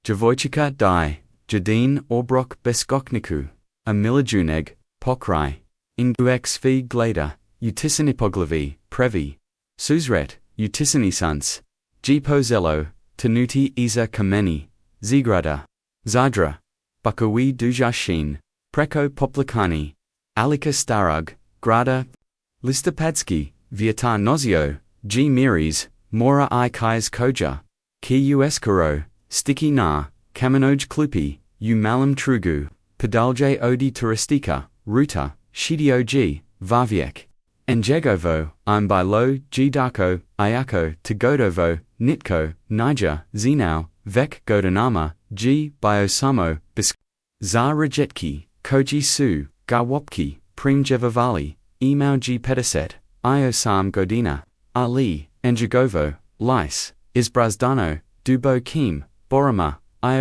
Djevojčica, daje, jedini, obrok, beskućniku, milijunaš, pokraj, gleda, tišini previ, susret, tišini sans, pozelo, tenuti iza kameni, zgrada, zadra, bukowi dujashin, preko poplikani, alika starug, grada, listopadski, vieta nozio, miris, mora I kais koja, ki uskaro, sticky na, kamanoj klupi, malam trugu, pedalje odi turistika, ruta, shidio vaviek. Njegovo, bilo, dako, iako, tegodovo, nitko, niger, zinau, vek godanama, samo, za rejetki, koji su, gawopki, primjevavali, emau pedeset, sam godina, ali, njegovo, lis, izbrazdano, dubo kim, boroma,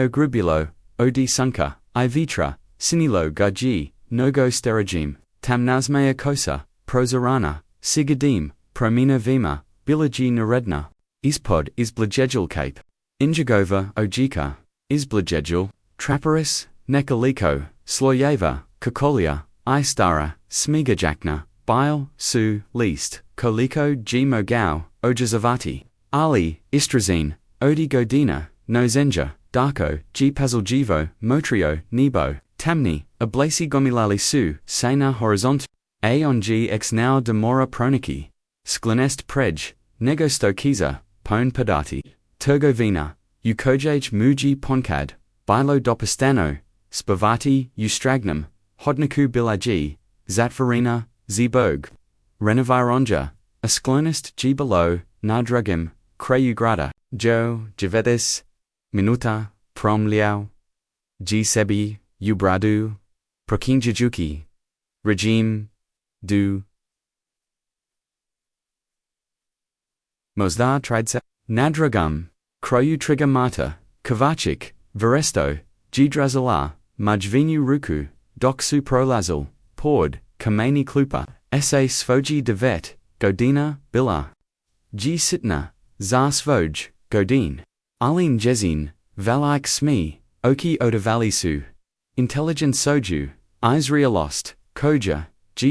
grubulo, odi sunka, vitra, sinilo gaji, nogo sterajim, tamnazmaya kosa, prozarana, sigadim, promina vima, bilaji naredna, ispod izblajejul cape, injagova ojika, izblajejul, traparis, nekaliko, slojeva, kokolia, stara, smigajakna, bile, su, least, koliko mogao, ojazavati, ali, istrazine, odi godina, nozenja, darko, pazaljivo, motrio, nebo, tamni, ablasi gomilali su, sena horizont, on x now demora proniki, sklenest prej, negosto kiza, pon padati, turgovina, ukojaj muji ponkad, bilo dopistano, spavati, ustragnum, hodniku bilaji, zatvarina, zbog, renovironja, asklonist below, nadrugim, krayugrada, Djevedis, minuta, promliau, sebi, ubradu, prokinjajuki, regime, du. Mozda tridse, nadragum, kroyu trigamata, kavachik, veresto, drazala, majvinu ruku, doksu prolazal, pord, kameni klupa, sa svoji devet, godina, bila. Sitna, za svoj, godin. Alin jezin, valaik sme, oki odavalisu. Intelligent soju, isrealost, koja,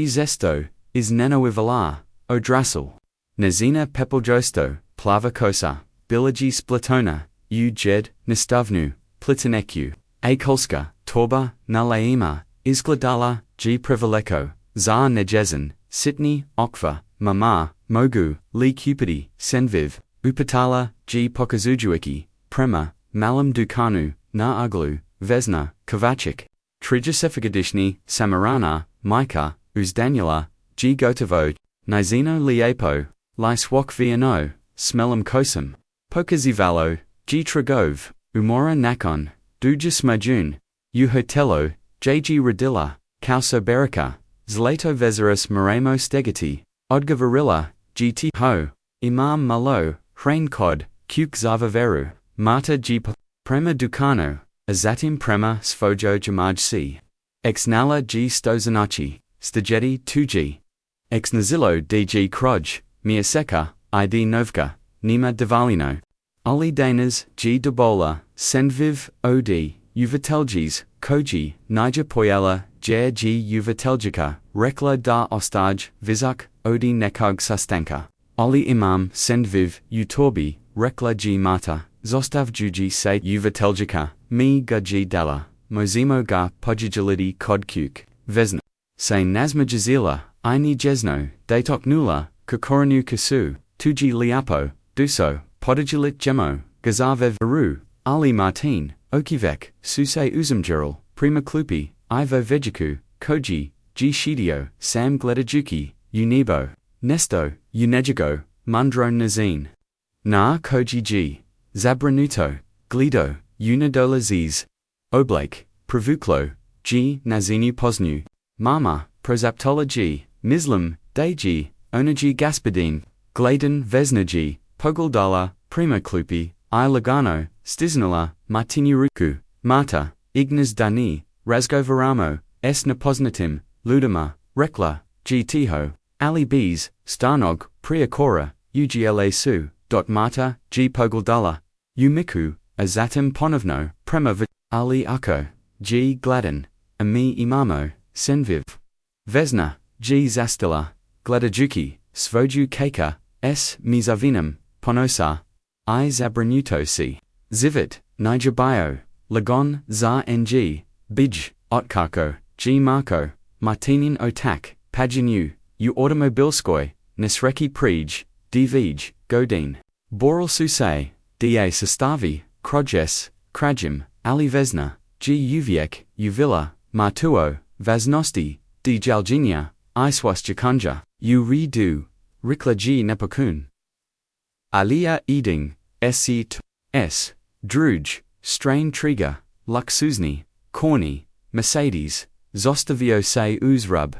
zesto, is nenoivala, odrasal. Nazina pepeljosto, plava kosa, bilaji splitona, jed, nistavnu, plitineku, akolska, torba, nalaima, izgladala, privileko, za nejezin, sitni, okva, mama, mogu, li cupidi, senviv, upatala, pokazujuiki, prema, malam dukanu, na uglu, vesna, kavachik, trijasefagadishni, samarana, mika, uzdanula, gotovo, nizino liepo, liswok viano, smelam kosam, pokazivalo, tragov, umora nakon, dujasmajun, uhotelo, radilla, kausoberika, zlato vezeris moremo stegati, odgavarilla, ho, imam malo, hrain kod, kuk zavaveru, mata prema dukano, azatim prema svojo jamaj exnala stozanachi, stajeti 2 exnazilo kroj, miaseka, id novka, nima devalino, ali danas, dobola, senviv, od, uvateljis, koji, niger poyala, uvateljika, rekla da ostaj, vizak, odi nekog sastanka, ali imam, senviv, utorbi, rekla mata, zostav se uvateljika, mi ga dala, mozimo ga pojijilidi kod kuk, vesna. Se nazmajazila, ini jesno, datok nula, kukoranu kasu, tuji liapo, duso, podijilit gemo, gazavev aru, ali martin, okivek, suse uzumjuril, prima klupi, ivo vejiku, koji, shidio, sam gledajuki, unibo, nesto, unejigo, mundro nazin. Na koji zabranuto, glido, unidolaziz, oblake, pravuklo, nazinu posnu, mama, prozaptola mislam, daji, onaji gaspadin, gladen vesnaji, pogaldala, prima klupi, lagano, stiznala, martinuruku, mata, ignas dani, razgovaramo, nepoznatim, ludama, rekla, tiho, ali bees, stanog, priakora, ugla su, mata, pogaldala, umiku, azatim ponovno, prema ali ako, G gladan, mi imamo, senviv. Vesna, G zastila, gladajuki, svoju keka, s mizavinam, ponosa, I zabranuto si. Zivit, nijabayo, lagon, za ng, bij, otkako, G marko, martinin otak, paginu, u automobilskoj, nesreki prij, dvij, godin. Boral suse, da sastavi, krojes, krajim, ali vesna, G uviek, uvila, martuo, vaznosti, djaljinia, iswasjakunja, u redu, rikla G nepakun. Alia eding, s, druj, strain trigger, luxuzni, corny, Mercedes, zostavio se uzrub.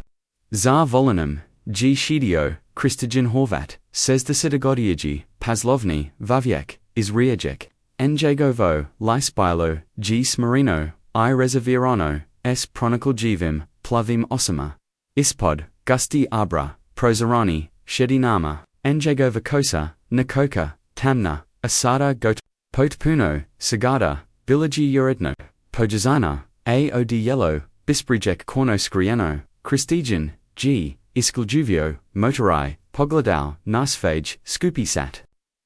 Za volinum, G shidio, Kristijan Horvat, says the Sidagodiaji, Paslovni, Vaviek, Izriajek, Njegovo, Lispilo, G smarino, I reservirano, s pronical jivim, plavim osama. Ispod, Gusti abra, Prozarani, Shedinama, Njegovakosa, Nakoka, Tamna, Asada got, Potpuno, Sagada, Villaji Uredno, Pojazana, od yellow, Bisprijek Korno Skrieno, Kristijan, G, Iskljuvio, Motorai, Pogladao, Nasfage, Skupisat.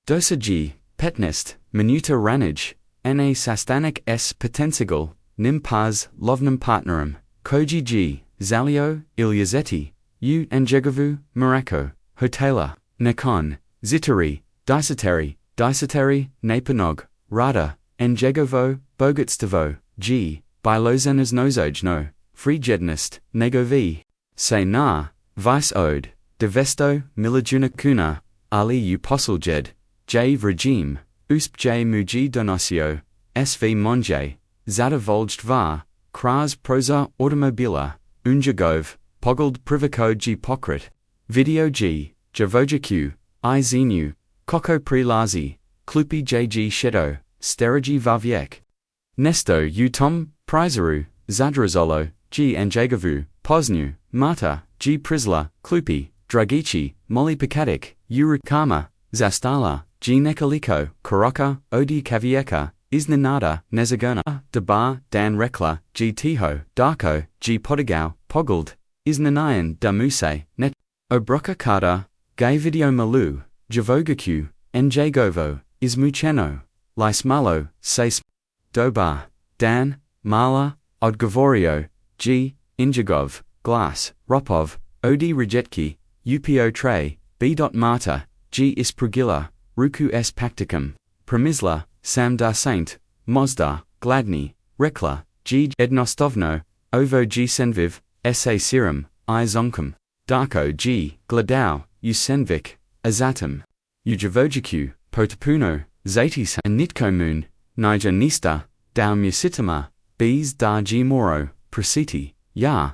Dosa G, Petnest, Minuta Ranij, Na Sastanik S Potensigal, Nimpaz, Lovnum Partnerum, Koji G, Zalio, Ilyazeti, U Njegovu, Morocco, Hotela, Nekon, Zitari, Dysateri, Napanog, Rada, Njegovo, Bogutstavo, G, Bilozanas Nozojno, Frijednest, Negovi, Se na, Vice Ode, Devesto, Milijuna Kuna, Ali Uposuljed, J Regime, Usp J Muji Donosio, SV Monje, Zada Voljstva, Kras Proza Automobila, Unjagov, Pogled Privako G Pokrit, Video G, Djevojčicu, I Zenu, Koko Prilazi, Klupi JG Shedo, Steraji Vaviek. Nesto U Tom, Prizaru, Zadrazolo, G Njegovu, Poznu, Marta, G Prisla, Klupi, Dragici, Molly Pikadik, Urukama, Zastala, G Nekaliko, Koroka, Odi Kavieka, Iznenada, Nezagona, Dabar, Dan Rekla, G Tiho, Darko, G Podigao, Pogled, Iznanayan, Damuse, Net, Obroka Kada, Gay Video Malu, Djevojčicu, Njegovo, Izmucheno, Lismalo, Seis, Dobar, Dan, Mala, Odgovorio, G, Injagov, Glass, Ropov, Od Rejetki, Upo Tre, B. Marta, G. Isprugila, Ruku S. Pacticum, Premisla, Sam da Saint, Mozda, Gladny, Rekla, G. Ednostovno, Ovo G. Senviv, S.A. Serum, I. Zonkum, Darko G. Gladao, Usenvik, Azatum, Djevojčicu, Potpuno, Zatis and Nitkomun, Niger Nista, Dao Musitama, Bs da G. Moro, Prositi, Ya,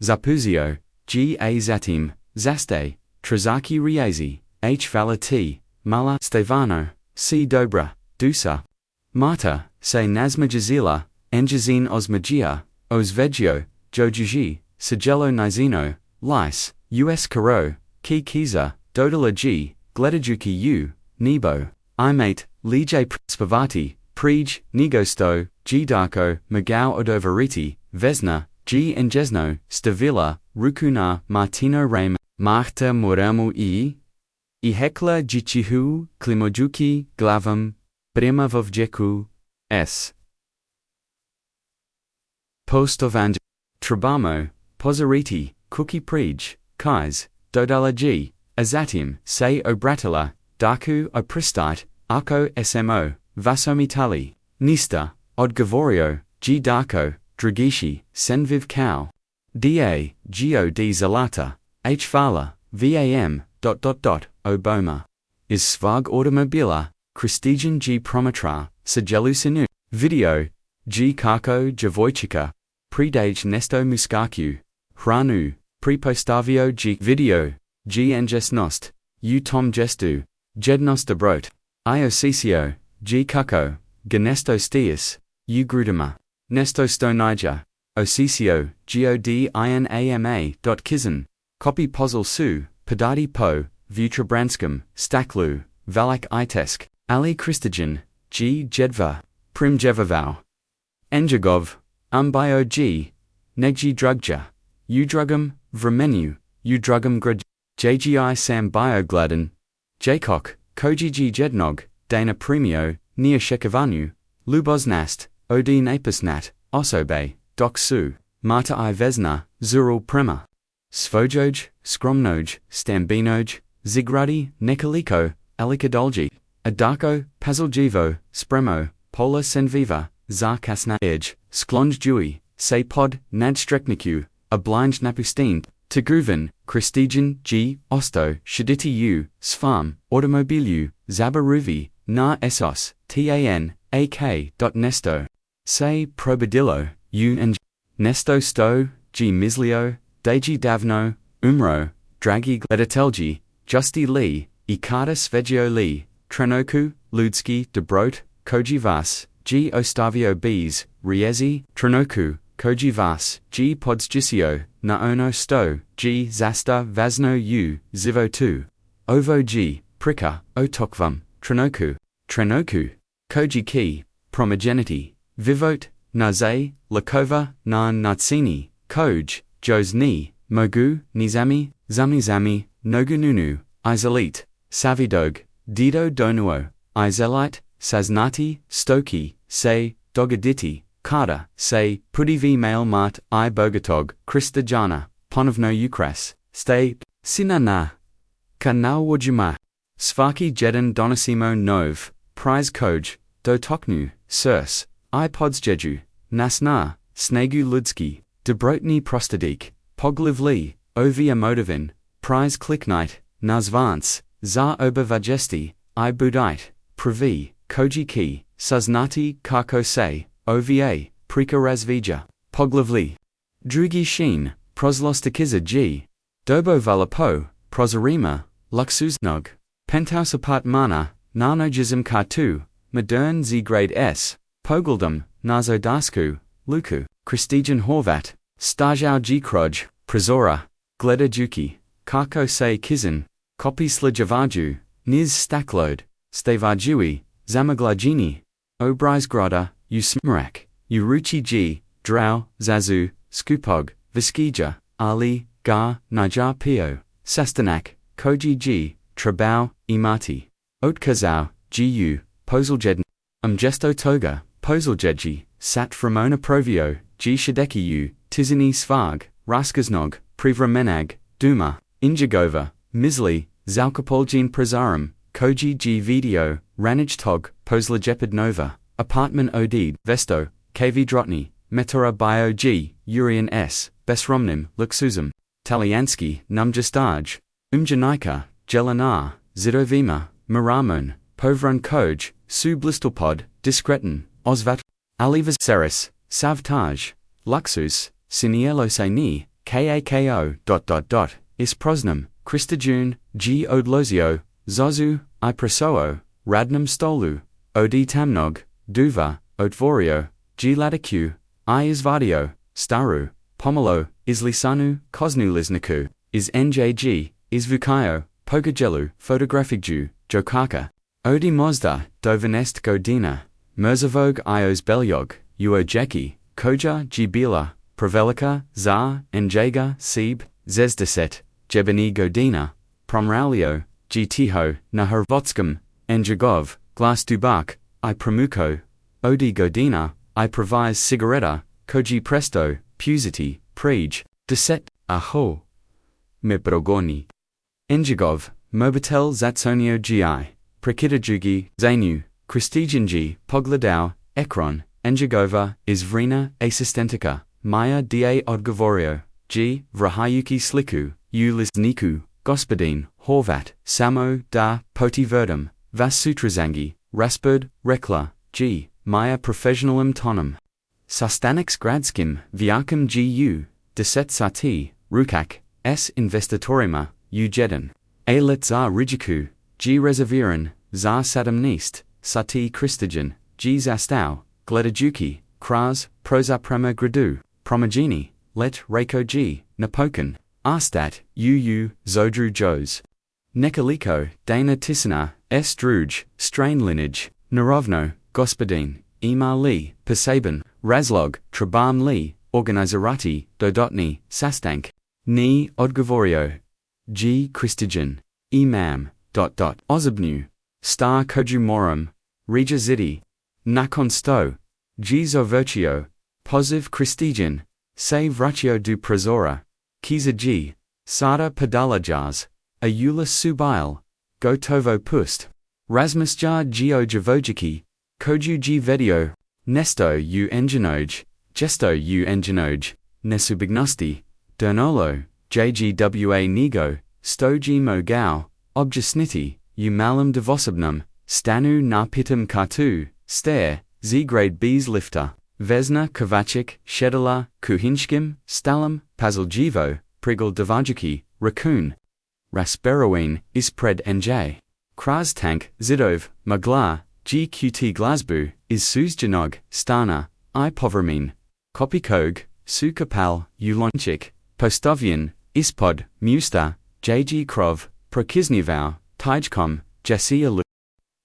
Zapuzio, G. A. Zatim, Zaste, Trazaki Riazi, H. Valati, Mala Stevano, C. Dobra, Dusa, Marta, Se Nazmajazila, Engazine Osmagia, Osvegio, Jojuji, Sigelo Nizino, Lice, US Karo, Ki Kiza, Dodala G, Gladajuki U, Nebo, Imate, Lige Spavati, Prij, Nigosto, G. Darko, Magao Odovariti, Vesna, G. Njesno, Stavila, Rukuna, Martino Rame, Marta Moramo I Hekla Jichihu, Klimojuki, Glavam, Prema Vovjeku, S. Postovand, Trabamo, Pozariti, Kuki Prij, Kais, Dodala G, Azatim, Se Obratala, Darku Opristite, Arko Smo, Vasomitali, Nista, Odgovorio, G. Darko, Dragishi, Senviv Kau, Da, Geo D. Zalata, H. Vala, Vam, Oboma. Is Svag Automobila, Kristijan G. Promatra, Sajelusinu, Video, G. Kako Djevojčica, Predaj Nesto Muskaku, Hranu, Prepostavio G. Video, G. Njesnost, U. Tom Gestu, Jednost Brot, Iocicio, G. Kako, Ganesto Stius, U. Grudama, Nesto Stonija, Ocicio, Godinama. Kizan, Copy Pozzel Su, Padati Po, Vutrabranskum, Staklu, Valak Itesk, Ali Kristijan, G. Jedva, prim Djevojčica. Njegov, biog, negji drugja, u drugom, vremenu, u drugom grad, jgi sam biogladen, jakok, koji jednog, dana premio, neočekivanih, ljuboznast, od napisnat, osobe, dok su, mata I vezna, zural prema. Svojoj, skromnoj, stambinoj, zigradi, nekoliko, alikadolji, adako, pazaljivo, spremo, pola senviva, za kasna edge, sklonjui, se pod, nadstrekniku, obliged napustin, teguven, kristijan, g, osto, shiditi svam, automobilu, zabaruvi, na esos, tan, ak. Nesto. Se probadillo, and nesto sto, g mislio, deji davno, umro, dragi gledatelji, justi li, ikada svegio li, trenoku, ludski, dobrot, koji vas, g ostavio bs, riezi, trenoku, koji vas, g podsgicio, na ono sto, g zasta vazno zivo tu, ovo g, prika, otokvam, trenoku, koji ki, promogeniti, vivot, naze, likova, na natsini, koj, jos ni, mogu, nizami, zamizami, nogununu, isolite, savidog, dido donuo, isolite, saznati, stoki, se, dogaditi, kada, se, pudivi mail mat, I bogatog, kristajana, ponovno ukras, ste, sinana, kanawajuma, svaki jedan donosimo nov, prize koj, dotoknu, sirs, I podsjeju, nasna, snegu ludski, dobrotni prostadik, poglivli, ovia motivin, prize kliknite, nazvance, za obavajesti, I budite, pravi, koji ki, saznati kako se, ova, prika razvija, poglivli. Drugi shin, proslostikiza g. Dobo valapo, prosarima, luxusnog. Penthouse apartmana, nanojism kartu, modern z grade s, pogeldum, nazodasku, luku, kristijan horvat, stajau g kroj, prizora, gleda juki, kako se kizan, kopi slijavaju, niz staklod, stevajui, zamaglajini, obrizgrada, usmrak, uruchi g, drau, zazu, skupog, viskija, ali, ga, najar pio, sastanak, koji g, trabau, imati, otkazau, gu, pozeljedn, gesto toga, pozeljedji, sat framona provio, g shideki tizini svag, raskaznog, privremenag, duma, injagova, misli, zalkapolgin prazarum, koji g video, ranij tog, poslejepid nova, apartment odid, vesto, kv drotni, metora bio g, urian s, besromnim, luxusum, talianski, numjastaj, umjanika, jelena, zidovima, miramon, povran koj, su blistelpod, discretin, osvat, alivas seris, savtaj, luxus, sinielo seni, kako, is prosnum, Christajun, g odlozio, zozu, I presoo, radnum stolu, od tamnog, duva, odvorio, g laticu, I izvadio, staru, pomelo, islisanu, kosnulizniku, is njg, izvukayo, pogajelu, photografigju, jokaka, odi mozda, dovanest godina, merzavog ios belyog, uojeki, koja gbila, pravelika, za, njega, seb, zezdeset, jebeni godina, promralio, gtiho, nahervotskam, njegov, glas dubak, I pramuko, odi godina, I provise cigaretta, koji presto, pusiti, prij, deset, aho, me brogoni. Njegov, mobitel zatsonio gi, prekitajugi, zanu, kristijanji, pogledau, ekron, njegova, izvrina, asistentika, maya da odgovorio, g, vrahayuki sliku, ulizniku, gospodin, horvat, samo, da, potiverdum, vasutrazangi, rasperd, rekla, g, maya professionalum tonum. Sastanix gradskim, viakum gu, deset sati, rukak, s investitorima, ujedin. A let za rijiku, g reserviran, za sadamnist, sati kristajan, g zastau, gledajuki, kraz, proza prema gradu, promogeni, let rako g, napokan, arstat, zodru jos. Nekoliko, dana tisina, s druj, strain lineage, narovno, gospodin, ima li, pasaban, razlog, trebam li, organizerati, dodotni, sastank, ni odgovorio. G. Christijan, imam, Ozebnu, star koju morum, reja zidi, nakon sto, G. Djevojčico, poziv Christijan, se vraćao du prazora, kiza G. Sada padalajas, ayula subil, gotovo pust, razmusja geo Djevojčici, koju G. vedio, nesto u enginoj, gesto u enginoj, nesubignosti, dernolo, jgwa nego, sto G. mogao, objasniti, u malum devosebnum, stanu na pitam kartu, stare, z-grade bees lifter, vesna kovacic, shedala, kuhinskim, stalum, pazaljivo, prigal Djevojčici, raccoon, rasperoin, ispred nj, kraz tank, zidov, magla, gqt glazbu, is suzjanog, stana, I povramin, kopikog, su kapal, ulonchik, postovian, ispod, musta, jg krov, prokiznival, tijkom, jasia lu,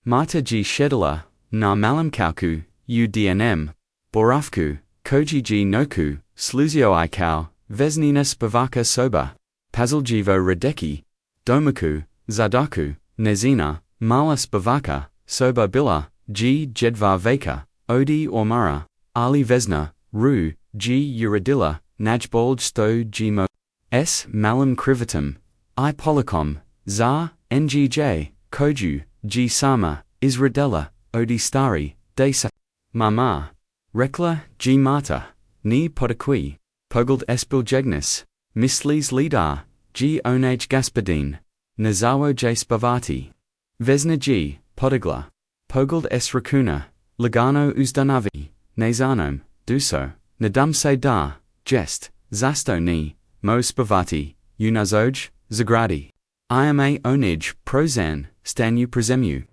mata g shedala, na malam kalku, udnm, borafku, koji g noku, sluzio I kau, vesnina spavaka soba, pazaljivo radeki, domaku, zadaku, nezina, mala spavaka, soba bila, g jedva veka, odi ormara, ali vesna, ru, g uradilla, najbolj sto gmo, s malam krivatum, I polikom, za, njj, koju, g sama, izradella, odi stari, desa, mama, rekla, g mata, ni podakui, pogald espiljegnus, mislis lidar, g onaj gaspadin, nazawo j spavati, vesna g, podagla, pogald s rakuna, lagano uzdanavi, nazanom, duso, nadum se da, jest, zasto ni, mo spavati, unazoj, zagradi, ima onij, prozan, stanu prezemu,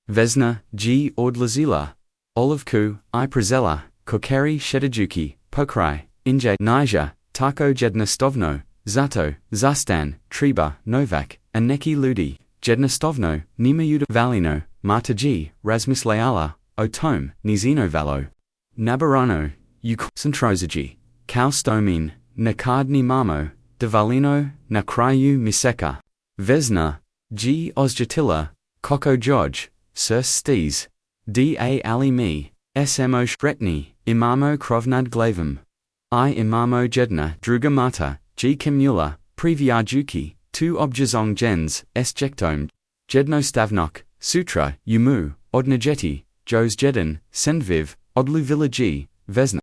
vesna, g ordlazila, olivku, I prezela, kokeri shedajuki, pokraj, inje nija, tako jednostovno, zato, zastan, treba, novak, a neki ludi, jednostovno, nima valino, mata g, razmisleala, o tom, nizino valo, nabarano, u koncentrozaji, kao stomin, nakadni mamo, devalino, na kraju miseka, vesna, g ozjatila, koko George, sir stes, da ali mi, smo shretni, imamo krovnad glavam, I imamo jedna druga mata, g kimula, privyajuki, tu objazong gens, sjektom, jednostavnok, sutra, umu, odnajeti, jos jedan, sendviv, odlu villaji, vesna.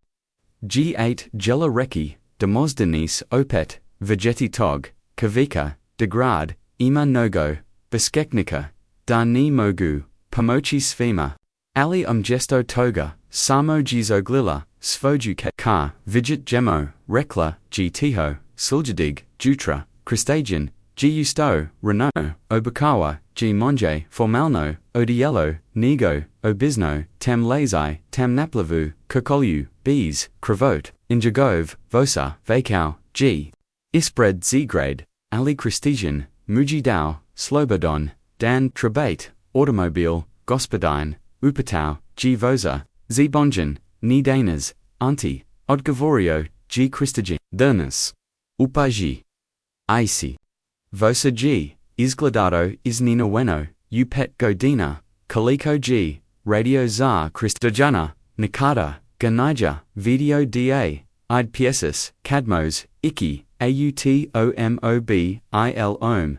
G8 jela reki, demosdenis opet, vegeti tog, kavika, degrad, ima nogo, beskeknika, da ni mogu, pomochi svima, ali gesto toga, samo gizo glila, svoju ka, vidget gemo, rekla, g tiho, suljadig, jutra, kristajan, g usto, reno, obakawa, g monje, formalno, odiello, nego, obizno, tam lazai, tam naplavu, kokolju, bees, kravot, injagov, vosa, vakau, g. Ispred z-grade, ali kristijan, mujidao, slobodon, dan trebate, automobile, gospodine, upatau, g voza, z-bonjan, ni danas, anti, odgovorio, g kristijan, dernis, upaji, ici, vosa g, izgledado, iznina bueno, upet godina, koliko g, radio za kristojana, nikada, ganija, video da, id pieces, cadmos, iki, automob, ilom,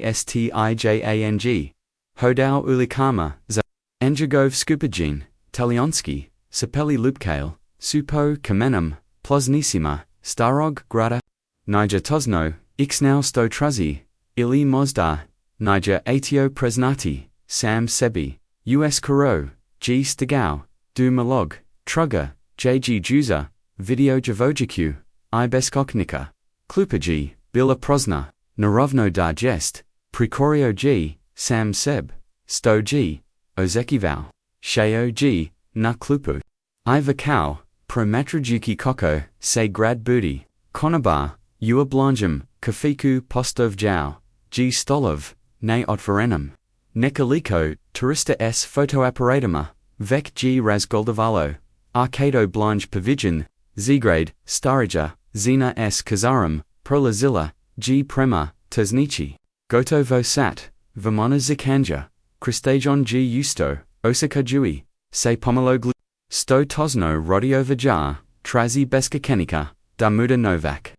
kristijang, hodau ulikama, za, anjagov skupajin, talionski, sapeli lupkale, supo kamenum, plosnissima, starog grada, nija tosno, ixnau sto trazi, ili mozda, nija atio presnati, sam sebi, us karo, g stigau, du malog, truga, jg juza, video Djevojčicu, I beskoknika, klupaji, bila prozna, narovno da jest, prekorio g, sam seb, sto g, očekivao, sheo g, na klupu, I vakau, promatrajuki koko, se grad budi, konobar, ua blonjam, kafiku postovjau, g stolov, ne otvarenum, nekoliko, turista s fotoaparatama, vek g razgoldavalo, arcado blanche pavision, zgrade, starija, zina s kazarum, prolazilla, g prema, teznici, goto vo sat, vimana zikanja, Kristajon g justo, osaka jui, se pomelo glu, sto tosno rodio vajar, trazi beskakenika, da muda novak.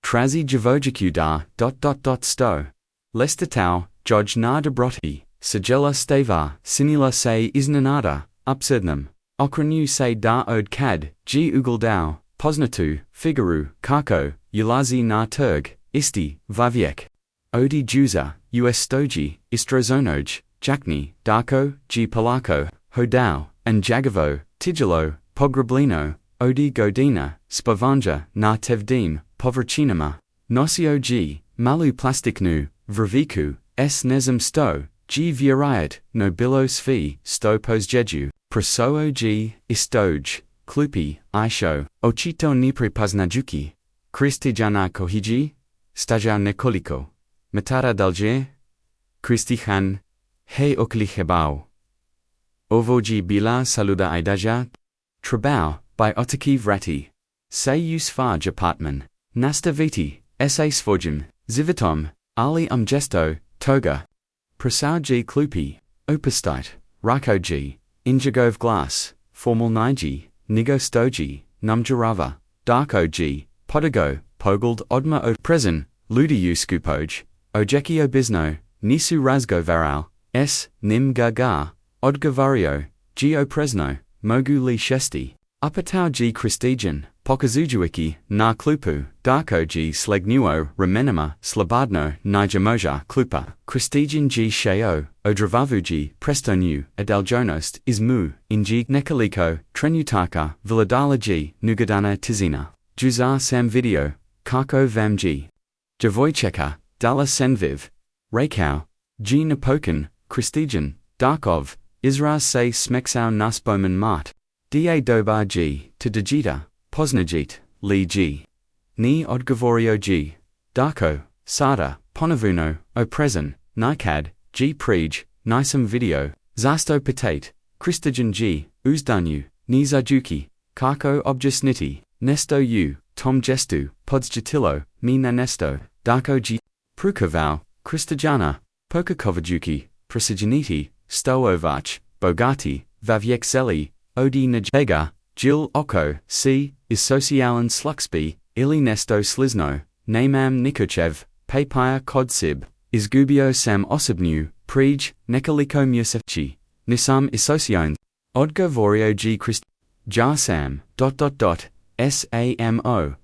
Trazi Djevojčicu da ... sto. Lestatau, Joj na dobroti, sigella stava, sinila se iznenada, absurdnum. Okranju se da od kad, g ugoldau, poznatu, figuru, kako, ulazi na turg, isti, vaviek. Odi juza, ustoji, istrozonoj, jakni, darko, g polako, hodau, and jagavo, tigelo, pograblino, odi godina, spavanja, na tevdim, povrchinama, nosio g, malu plastiknu, vrviku, s nezem sto, g vuriat, nobilo svi, sto pozjeju, prosoo g, istoj, klupi, isho, ochito nipri paznajuki, kristijana kohiji, stajao nekoliko, matara dalje, kristihan, he oklihebao. Ovoji bila saluda idaja, trabao, by otaki vrati, se usfaj apartman, nastaviti, sa svojim, zivitom, ali gesto, toga. Prasau g klupi, opustite, rako g, injagov glass, formal niji, nigo stoji, numjarava, darko g, podago, pogald odma o presen, ludiu skupoj, ojeki obizno, nisu razgo varal, s, nim gaga, odgovario, g opresno, mogu li shesti. Upatau g Kristijan, pokazujuiki, na klupu, darko g slegnuo, remenima, slabadno, nijamoja klupa, Kristijan g sheo, odravavu g prestonu, adaljonost, izmu, in g nekoliko, trenutaka, villadala g, nugadana tizina, juzar sam video, kako vam g. Djevojčica, dala senviv, rakau, g napokan, Kristijan, darkov, izraz se smeksau nasboman mat. Da dobar g, to digita, poznajit, li g. Ni odgovorio g. Darko, sada, ponavuno, opresen, nikad, g prij, nisam video, zasto patate, Kristijan g, uzdanu, ni zajuki, kako objasniti, nesto u, tom gestu, podzjatilo, mi nanesto, darko g. Prukavau, Kristijana, pokakovajuki, prasijaniti, stoovach, bogati, vaviexeli, odi najega, Jil oko, c, isocialan sluxby, ili nesto slizno, namam nikochev, papaya kodsib, izgubio sam osobnu, prij, nekoliko musevchi, nisam isocion, odgovorio g Christ, jasam, ... samo.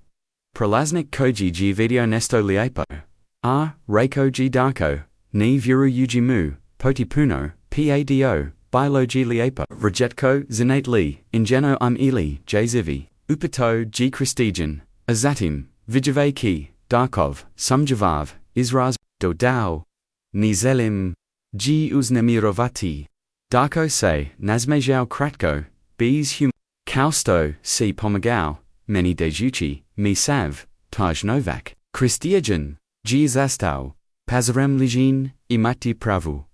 Prolaznik koji g video nesto liepo. Rako g darko, ni vuru ujimu, potipuno, pado, bilo g liepo. Rejetko, zinate li, ingeno ili, j zivi, upato g Kristijan, azatim, vijave ki, darkov, sumjavav, izraz, dodao. Nizelim, g uznemirovati. Darko se, nazmejao kratko, bees hum, kausto, si pomagao, meni dejuchi, mi sav, taj novak, Kristijan, g zastau, pazarem lijin, imati pravu.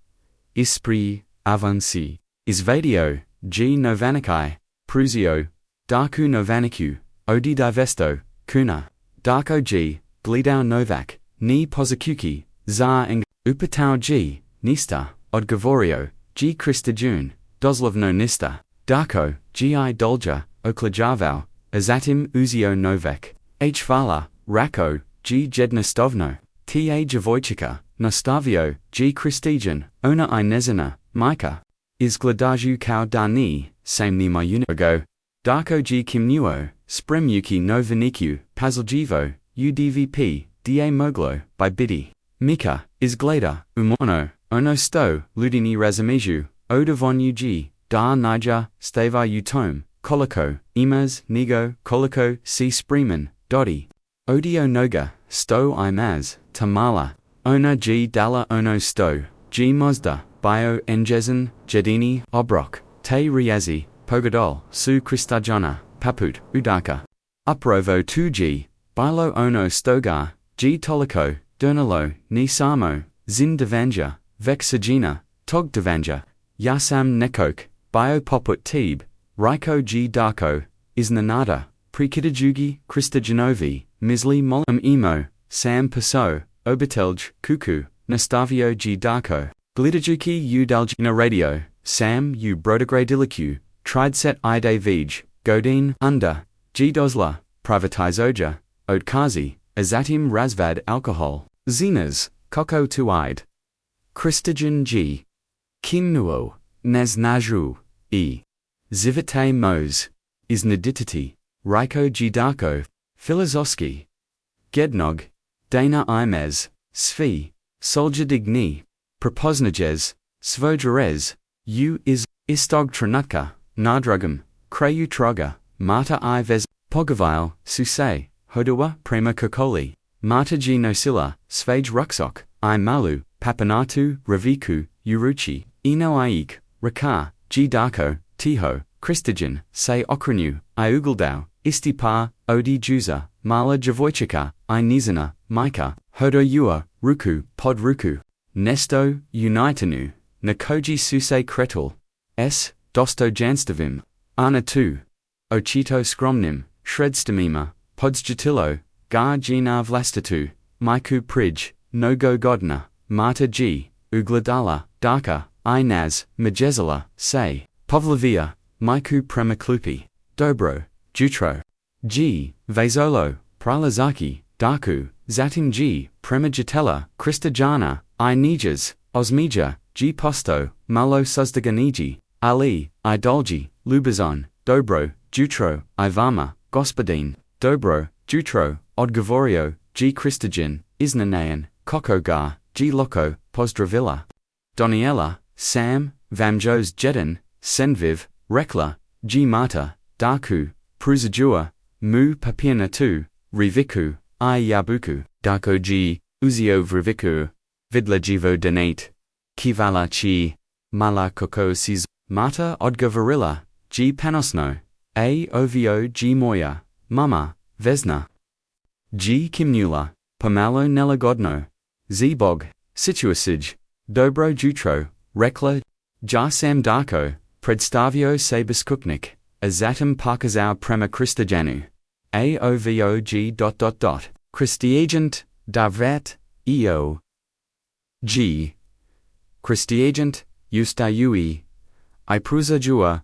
Ispri, avansi. Izvadio, g novanikai, pruzio, darku novaniku, odi divesto, kuna, darko g, glidau novak, ni pozakuki, za eng, upatau g, nista, odgovorio, g Kristijan, doslovno nista, darko, gi dolja, oklajavau, azatim uzio novak, hvala, rako, g jednostovno, ta Djevojčica, nastavio, g Kristijan, ona I nezina, mika. Izgledaju kao da ni, same ni milijunago, darko g kimnuo, spremjuki no veniku, pazljivo, udvp, da moglo, by bidi. Mika, izgleda, ono sto, ludini razumiju, odavonju g, da nija, stava utom, koliko, imaz, nigo, koliko, si spreman, dodi. Odio noga, sto imaz, tamala, ona g dala ono sto, g mozda. Bio enjezen, jedini, obrok, te riazi, pogadol, su Kristajana, paput, udaka. Uprovo 2g, bilo ono stogar, g toliko, dernalo, ni samo, zin devanja, vek sajina, tog devanja, yasam nekok, bio poput tebe, Ryko G Darko, Iznenada, Prekitajugi, Kristijanovi, Misli Molim Emo, Sam Paso, Obitelj, Kuku, Nastavio G Darko, Glidajuki U Dalj na radio, Sam U Brodagre Diliku, Tridset Ide Vij, Godin, Under, G Dozla, Privatizoja, Odkazi, Azatim Razvad Alcohol, Zenas, Koko Tuide, Kristijan G. Kimnuo, Naznaju, E. Zivite Mose, Iznedititi, Ryko G Darko, Filozoski, Gednog, Dana Imez, Svi, Soldier Digni, Propoznajes, Svojarez, U is, Istog Tranutka, Nadrugam, Krayu Troga, Mata I Vez, Pogavile, Susei, Hodua, Prema Kokoli, Mata G Nosilla, Svage Ruksok, I Malu, Papanatu, Raviku, Uruchi, Eno Aik, Rakar, G Darko, Tiho, Kristijan, Say Okranu, Iugaldau, Istipa, Odi Juza, Mala Djevojčica, I Nizana, Mika, Hodo Ua, Ruku, Pod Ruku, Nesto, Unitanu, Nakoji Suse Kretel, S. Dosto Janstavim, Ana 2, Ochito Skromnim, Shredstamima, Podsjatilo, Gar Gina Vlastatu, Miku Prij, Nogo Godna, Marta G, Ugladala, Darka, Inaz, Majezala, Say, Pavlovia, Miku Premaklupi, Dobro, Jutro, G, Vazolo, Pralazaki, Darku, Zatim G, Premajatella, Kristajana, I Nijas, Osmija, G Posto, Malo Suzdaganiji, Ali, Idolji, Lubazon, Dobro, Jutro, Ivama, Gospodin, Dobro, Jutro, Odgovorio, G Kristijan, Iznanayan, Kokogar, G Loko, Pozdravila, Doniela, Sam, Vamjos Jedin, Senviv, Rekla, G Marta, Darku, Pruzajua, Mu Papiana 2, Riviku, I Yabuku, Darko G, Uzio Vriviku, Vidlajivo Donate, Kivala Chi, Mala Koko Siz, Marta Odgovorila, G Panosno, A Ovio G Moya, Mama, Vesna, G Kimnula, Pomalo Nelagodno, Zbog, Situasij, Dobro Jutro, Rekla, Jasam Darko, Predstavio se Beskupnik, Azatam Parkazau Prema Kristajanu, AOVOG. Christiagent, Davrat, EO. G. Christiagent, Ustayui, Ipruzajua,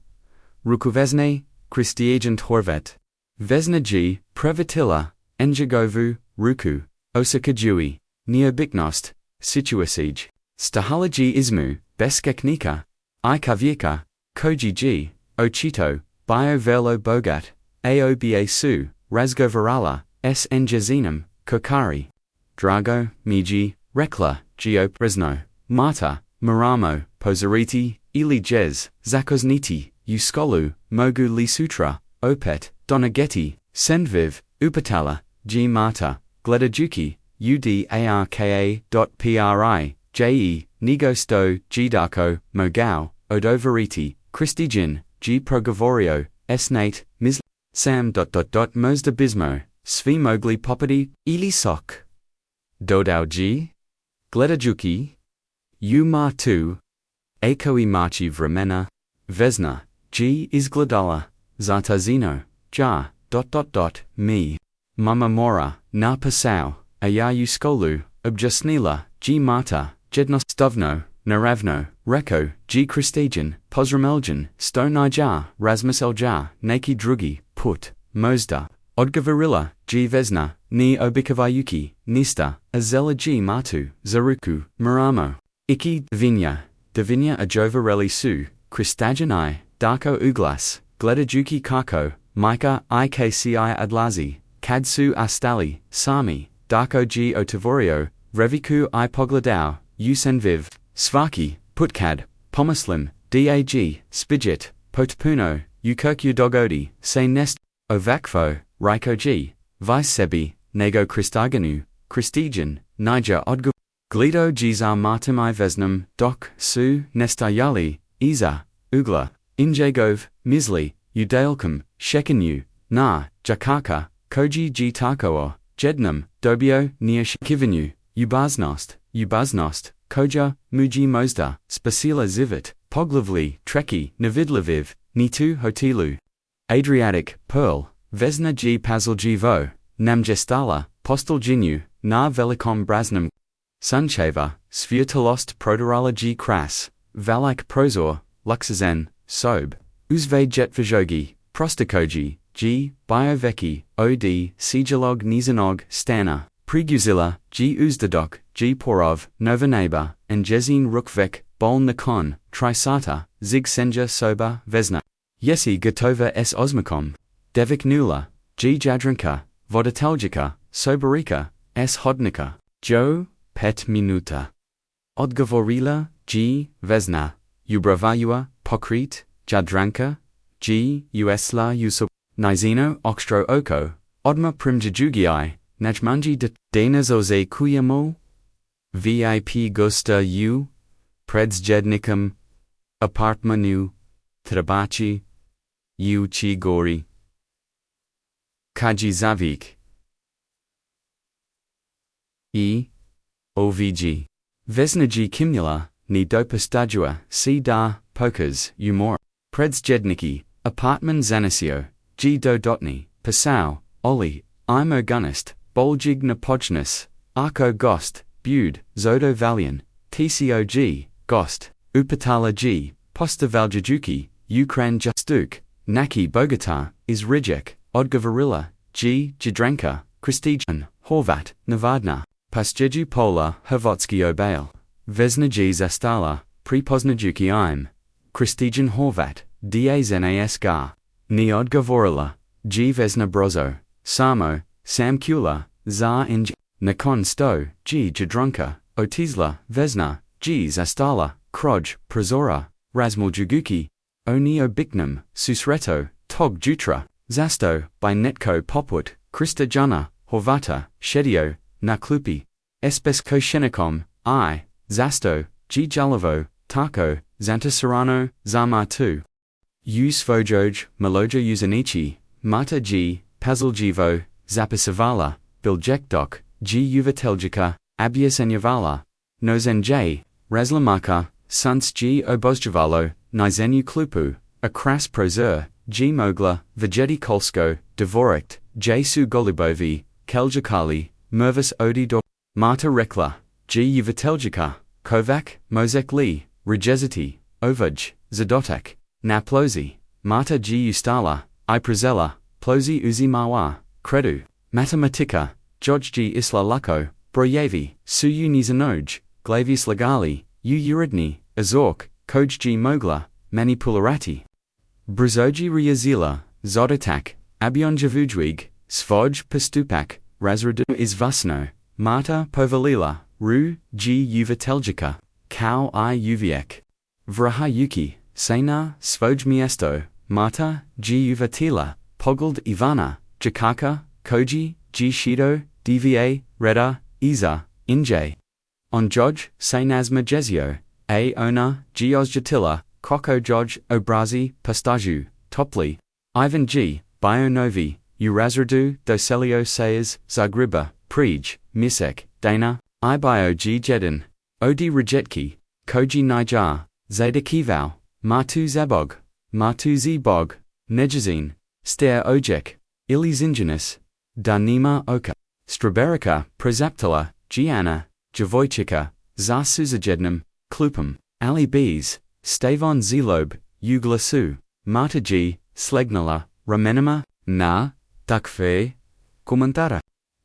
Rukuvezne, Christiagent Horvet, Vesna G. Previtilla, Enjagovu, Ruku, Osakajui, Neobiknost, Situasij, Stahalaji Izmu, Beskeknika, Ikavika, Koji G, Ochito, Biovelo Bogat, Aoba Su, Razgovarala, S. Enjazinum, Kokari, Drago, Miji, Rekla, Geopresno, Marta, Maramo, Posariti, Ili Jez, Zakozniti, Uskolu, Mogu Lisutra, Opet, Donageti, Sendviv, Upatala, G. Marta, Gledajuki, Udarka.pri, Je, Nigosto, G. Darko, Mogao, Odovariti, Kristijin, G. Progavorio, S. Nate, Mis. Sam. Mosda Bismo, Svi Mogli Popadi, Ili Sok. Dodao G. Gledajuki, U Ma 2, Akoi Marchi Vremena, Vesna, G. Izgledala, Zatazino, Ja. Me. Mama Mora, Na Pasau, Ayayu Skolu, Objasnila, G. Marta, Jednos Stovno, Naravno, Reko, G. Kristijan, Pozrameljan, Stonija, Rasmus Elja, Neke Drugi, Put, Mosda, Odgavarilla, G. Vesna, Ni Obikavayuki, Nista, Azela G. Matu, Zaruku, Maramo, Iki, Vinya, Davinya Ajovarelli Su, Kristajanai, Darko Uglas, Gledajuki Kako, Mika Ikci Adlazi, Kadsu Astali, Sami, Darko G. Otavorio, Reviku I Pogladao, Usenviv, Svaki, Putkad, Pomoslim, Dag, Spidget, Potpuno, Ukirkyu Dogodi, Se Nest, Ovakfo, Ryko G, Vicesebi, Nego Kristaganu, Kristijan, Niger Odgu, Glido Gizar Martimai Vesnum, Dok, Su, Nestayali, Iza, Ugla, Injagov, Misli, Udalkum, Shekinu, Na, Jakarka, Koji G Tarkoor, Jednam, Dobio, Niash Kivinu, Ubaznost, Koja, Muji Mosda, Spasila Zivit, Poglavli, Treki, Navidlaviv, Nitu Hotilu. Adriatic, Pearl, Vesna G Pazaljivo, Namjestala, Postal Jinu, Na Velikom Brasnam. Suncheva, Svjetalost Protorala G Kras, Valak Prozor, Luxazen, Sob, Uzve Jetvajogi, Prostakoji, G, Bioveki, Od, Sijalog Nizanog, Stana, Priguzilla, G Uzdadok, G Porov, Novaneba, and Jezin Rukvek, Bol Nakon, Trisata, Zig Senja Soba, Vesna. Yesi Gotova S Osmakom, Devik Nula, G Jadranka, Vodateljika, Soberika, S Hodnika, Jo, Pet Minuta. Odgovorila, G, Vesna, Ubravayua, Pokrit, Jadranka, G, Usla Usub, Nizino Okstro Oko, Odma Primjajugiai, Najmanji de Danazoze Kuyamo, VIP Gusta U, Predzjednikum, Apartmanu, Trabachi, U Chigori, Kaji Zavik, E. OVG. Vesnaji Kimula, Ni Dopastadua, Si Da, Pokas, Umor. Predzjedniki, Apartman Zanasio, G Dodotni, Passau, Oli, Imo Gunist, Boljig Napojnus, Arko Gost, Bude, Zodo Valian, TCOG, Gost, Upatala G, Posta Valjajuki, Ukran Justuk, Naki Bogota, Izrijek, Odgovorila, G. Jadranka, Kristijan, Horvat, Navadna, Pastjeju Pola, Hrvatski Obale, Vesnaji Zastala, Prepoznajuki Im, Kristijan Horvat, Daznas Gar, Ni Odgovorila, G. Vesna Brozo, Samo, Sam Kula, Za Nj, Nakon Sto, G. Jadranka, Otizla, Vesna, G. Zastala, Kroj, Prozora, Razmul Juguki, Oni Obiknum, Susreto, Tog Jutra, Zasto, by Netko Poput, Krista Jana, Horvata, Shedio, Naklupi, Espesko Shenikom, I, Zasto, G. Jalovo, Tako, Zanta Serrano, Zamar 2. U Svojoj, Melojo Uzanichi, Mata G, Pazaljivo, Zapisavala, Biljekdok, G. Uvateljika, Abyasenyavala, Nozen J, Razlamaka, Suns G. Obozjavalo, Nizenu Klupu, Akras Prozer, G. Mogla, Vegeti Kolsko, Dvorekt, J. Su Golibovi, Keljakali, Mervis Odi do, Marta Rekla, G. Uvateljika, Kovac, Mozek Lee, Rejeziti, Ovaj, Zadotak, Naplozi, Marta G. Ustala, Iprazella, Plozi Uzimawa, Kredu, Matematika, George G. Isla Luko, Brojevi, Suyu Nizanoj, Glavius Lagali, U Uridni, Azork, Koj G. Mogla, Manipularati, Bruzoji Riazila, Zodotak, Abion Javujwig, Svoj Pastupak, Razradu Izvasno, Marta Povalila, Ru, G. Uvateljika, Kau I Uviek, Vrahayuki, Sena, Svoj Miesto, Marta, G. Uvatila, Pogled Ivana, Jakaka, Koji, G. Shido, DVA, Reda, Iza, Inje. Onjoj, Sainazma Jezio, A. Ona, G. Ozjatila, Kroko Joj, Obrazi, Pastaju, Topli, Ivan G. Bionovi, Urazradu, Doselio Sayers, Zagriba, Prij, Misek, Dana, Ibio G. Jedin, Odi Rejetki, Koji Nijar, Zeta Kivau, Matu Zabog, Matu Zbog, Nejazin, Ster Ojek, Ili Zinjanus, Danima Oka, Straberica, Prezaptala, Gianna, Djevojčica, Za Suzajednum, Klupum, Ali Bees, Stavon Zelob, Uglasu, Marta G, Slegnala, Ramenima, Na, Dukfe, Komantara,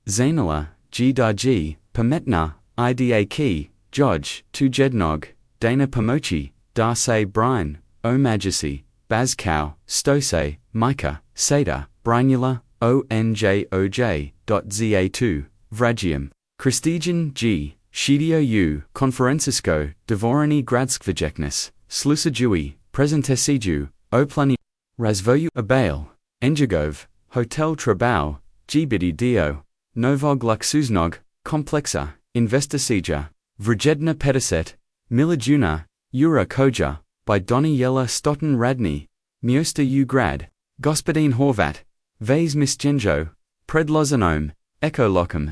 Zainala, G. Darji, Pametna, Ida Ki, Joj, Tujednog, Dana Pomochi, Darse Brine, O Majesty, Bazkow, Stose, Micah, Seda, Brinula, ONJOJ.za2, Vragium, Kristijan G, Shidio U, Konferencisco, Dvorani Gradskvijeknis, Slusajui, Presentesiju, Oplani, Razvoju Abale, Enjagov, Hotel Trabau, Gbidi Dio, Novog Luxuznog, Komplexa, Investisija, Vrjedna Pediset, Milijuna, Ura Koja, by Donijela Stotten Radni, Mjosta U Grad, Gospodin Horvat, Vaz Misjenjo, Predlozanom, Ekolokum,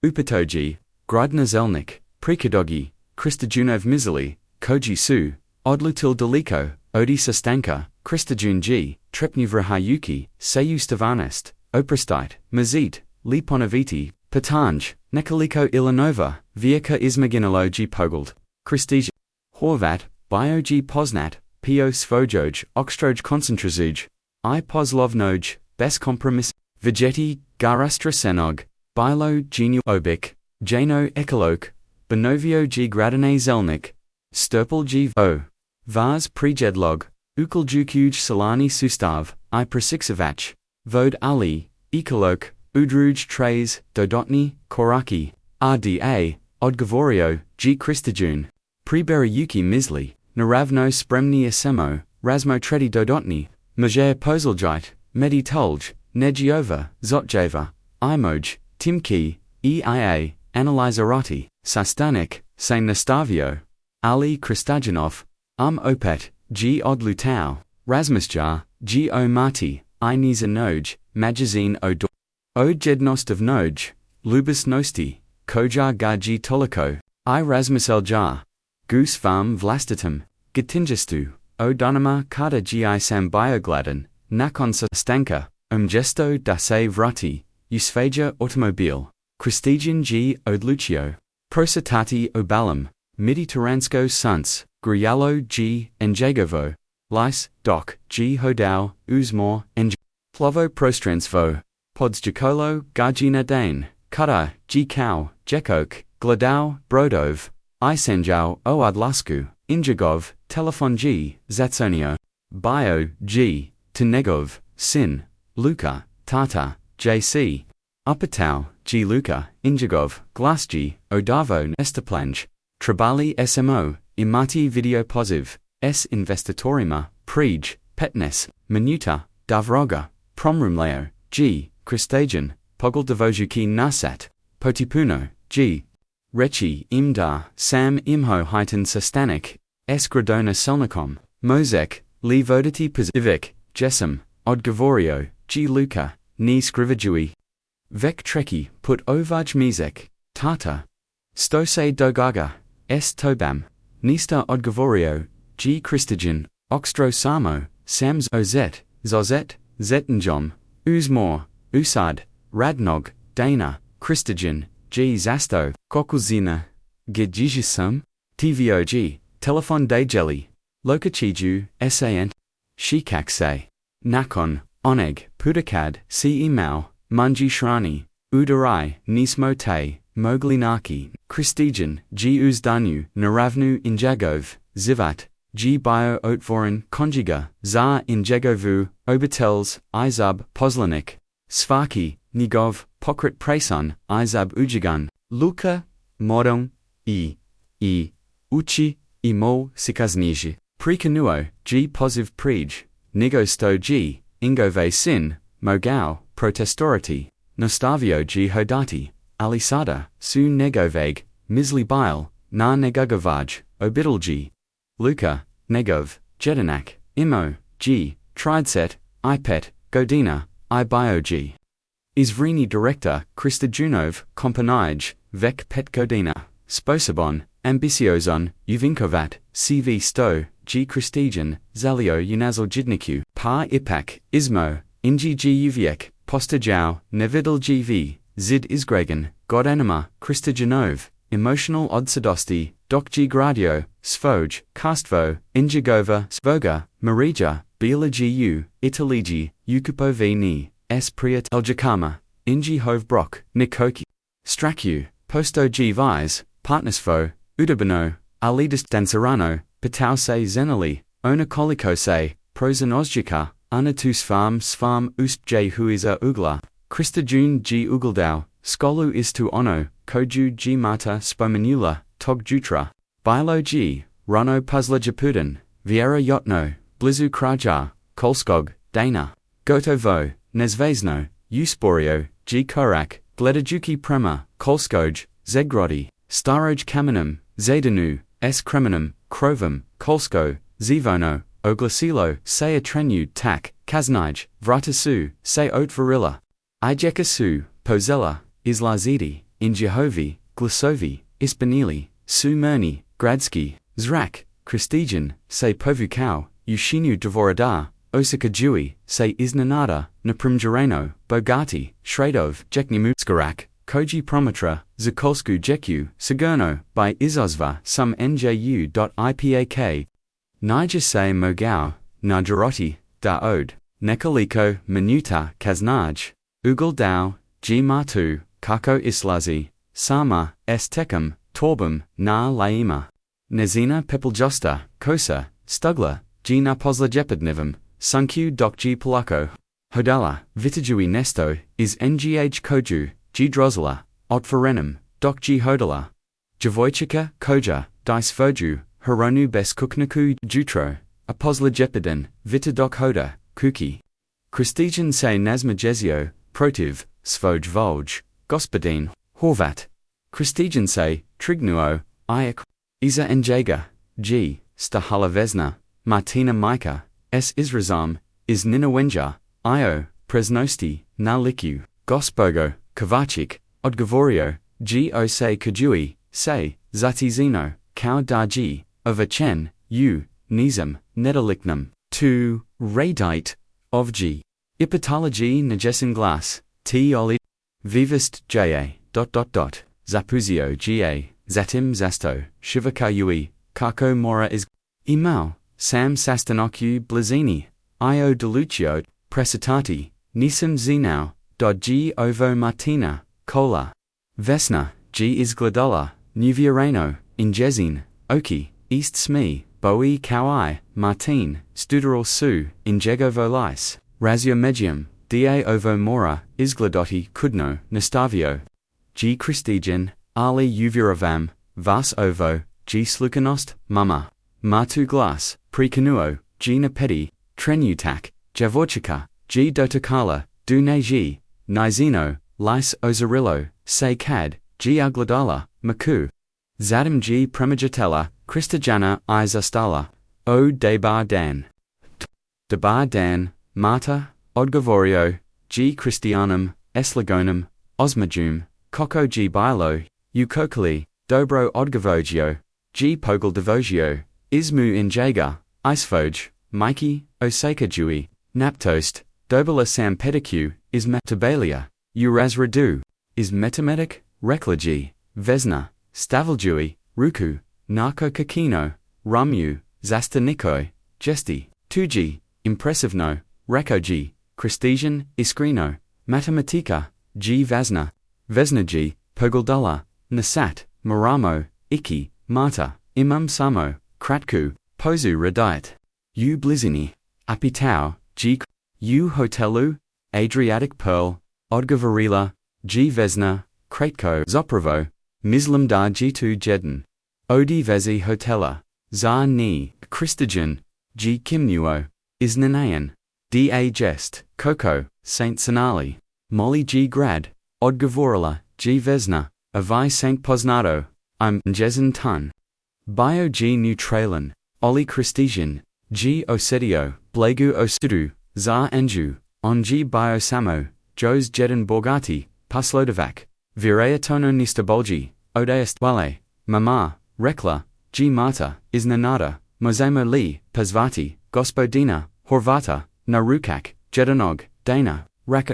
Upatoji, Gradna Zelnik, Prikadogi, Kristajunov Mizali, Koji Su, Odlutil daliko, odi sastanka, Christajun G, trepnuvrahyuki, seju stavanest, oprostite, mazit, liponoviti, patanj, nekaliko ilanova, vieka izmaginalogi pogald, Christij, Horvat, biogi poznat, pio svojoj, okstroj koncentrazuj, I poslovnoj, bez kompromis, vigeti, garastra senog, bilo genu obik, jano ekolok, benovio g gradane zelnik, sturpel g o, vars prijedlog, ukuljukuj salani sustav, I prasixavach, vod ali, ekolok, udruj trays, dodotni, koraki, rda, odgovorio, g Christajun, priberiyuki misli, naravno spremni asemo, razmo treti dodotni, majer pozeljite, medi tolj, negiova, zotjeva, imoj, timki, eia, analyzerati, sastanik, same nastavio, ali Kristajanov, opet, g odlutau, razmusjar, g o marti, I niza noj, magazine o do, o jednost of noj, lubis nosti, kojar ga g toliko, I razmusel jar, goose farm vlastitum, gitingestu, o dynama kada gi sam biogladen, nakon stanka, gesto da se vrati, usfaja automobile, Christijan g odlucio, prositati obalum, midi taransko suns, grialo g enjagovo, lice, doc, g hodau, uzmor, plovo prostransvo, podsjacolo, gargina dane, kada, g cow, jekok, gledau, brodov, isenjau o adlasku, injagov, telefon g, zatsonio, bio, g, tenegov, sin, luka, tata, jc, upatau, g luka, injagov, glasg, odavo nestaplange, trabali smo, imati video posiv, s investitorima, prij, petnes, minuta, davroga, promrumleo, g, Christajan, pogl Djevojčica nasat, potipuno, g, rechi imdar, sam imho hitan sastanik, s gradona selnikom, mozek, li voditi pozivik, jesam, odgovorio, g luka, ni skrivajui, vek treki, put ovaj mizek, tata, stose dogaga, s tobam, nista odgovorio, g Christajan, okstro samo, sams ozet, zozet, zetenjom, uzmor, usad, radnog, dana, Christajan, g zasto, kokuzina, gejisum, tvog, telefon dejeli, lokachiju, sant, shikakse, nakon, oneg, pudakad, si imau, manji shrani, udarai, nismo te, moglinaki, Christajan, g uzdanu, naravnu injagov, zivat, g bio otvoren, conjuga, za injagovu, obitels, izab, poslanik, svaki, nigov, pokrit preson, izab ujigan, luka, modon, uchi, mo sikazniji, prikanuo, g posiv prij, nigo sto g, ingove sin, mogao, protestorati, nostavio g hodati, alisada, su negoveg, misli bile, na negagovaj, obidalji, luka, negov, jedinak, imo, g, tridset, ipet, godina, ibiog. Izvrini director, Christajunov, kompanij, vek pet godina, sposabon, ambiciozon, uvinkovat, cv sto, g Christajan, zalio unazal jidniku, pa ipak, ismo, inji g uviek, postajau, nevidal gv, zid izgragan, godanima, Christajanov, emotional odsadosti, doc g gradio, svoj, kastvo, injagova, svoga, marija, bila gu, italigi, ukupo ni, s priat eljakama, inji hov brok, nikoki, straku, posto g vise, partnersfo, udabano, alidas dansarano, patause zenali, ona kolikose, prosanozjika, anatus farm sfarm ust j huiza ugla, Christajun g ugaldau, skolu istu ono, koju g mata spomanula, tog jutra, bilo g, rano puzzla japudan, viera yotno, blizu kraja, kolskog, dana, gotovo, nezvezno, usporio, g korak, gledajuki prema, kolskoj, zegrodi, staroj kamenum, zedanu, s kremenum, krovum, kolsko, zivono, oglasilo, se atrenu tak, kaznij, vratasu, se otvarila, ijekasu, pozela, izlazidi, in Jehovi, glasovi, ispanili, su merni, gradski, zrak, Christijan, se povukau, ushinu dvorada, osaka jui, se iznenada, naprimjareno, bogati, shredov, jeknimu skarak, koji promatra, zakolsku jeku, sigurno, by izozva, sum nju.ipak. Nija se mogao, najaroti, da ode, nekoliko, minuta, kaznaj, ugal dao, g matu, kako islazi, sama, tekam, torbum, na laima. Nezina pepeljosta, kosa, stugla, g napozla jepednivam, sunku dok g polako. Hodala, vitajui nesto, is ngh koju, g drozla, otvarenum, dok g hodala. Djevojčica, koja, djevojčica, horonu beskućniku jutro, apozla jepeden, vita dok hoda, kuki. Christijan se nazmajezio, protiv, svoj volj, gospodin, horvat. Christijan se, trignuo, iak. Iza njega, g, stahala vesna, martina mika, s izrazam, is ninawenja, io, presnosti, na liku, gospodo, kavachik, odgovorio, g o se kajui, se, zatizino, kao da g, ovachen, u, nizam, nedaliknum, 2, radite, of g. Ipatology najesin glass, t oli. Vivist ja, zapuzio ga, zatim zasto, shivakayui, kako mora is. Imal, sam sastanoku blazini, io delucio, presitati, nisam zinau, g ovo martina, cola. Vesna, g izgledala, nuviareno, injezin, oki, east sme, boi kawai, martin, studeral su, injegovo lice, razio medium, da ovo mora, izgledoti kudno, nastavio. G Christijan, ali uviravam, vas ovo, g slukanost, mama. Matu glas, prekanuo, g napeti, trenutak, Djevojčica, g dotakala, du neji, nizino, lice ozarillo, se kad, g ugladala, maku. Zadim g premajatela, Christijana I zastala, o debar dan. Debar dan, Marta, odgovorio, g Christianum, eslagonum, osmajum, koko g bilo, ukokali, dobro odgovogio, g pogel devogio, ismu injaga, isfoj, Mikey, osaka jui, naptost, dobala sam pedicu, is metabalia, urazradu, is metametic, reklaji, vesna, staveljui, ruku, narko kakino, ramu, zastanikoi, gesti, tuji, impressivno, rakoji, Christijan, iskrino, matematika, g vasna, vesnaji, pogeldala, nasat, maramo, iki, marta, imam samo, kratku, pozu radite. U blizini, apitau, g. U hotelu, Adriatic pearl, odgovorila, g vesna, kratko zopravo, mislim da g2 jedan. Odi vezi hotela, za ni, Christijan, g kimnuo, iznanayan, da gest, koko, Saint Sanali, Molly g grad, odgovorila, g vesna, avi Saint Poznado, njezin tun. Bio g neutralan, oli Christijan, g osedio, blegu osudu, za anju, on g bio samo, jos jedan borgati, paslodovac, vireatono nistabolgi, odeest wale, mama, rekla, g marta, iznenada, mozamo li, pazvati, gospodina, horvata, narukak, jedanog, dana, raka.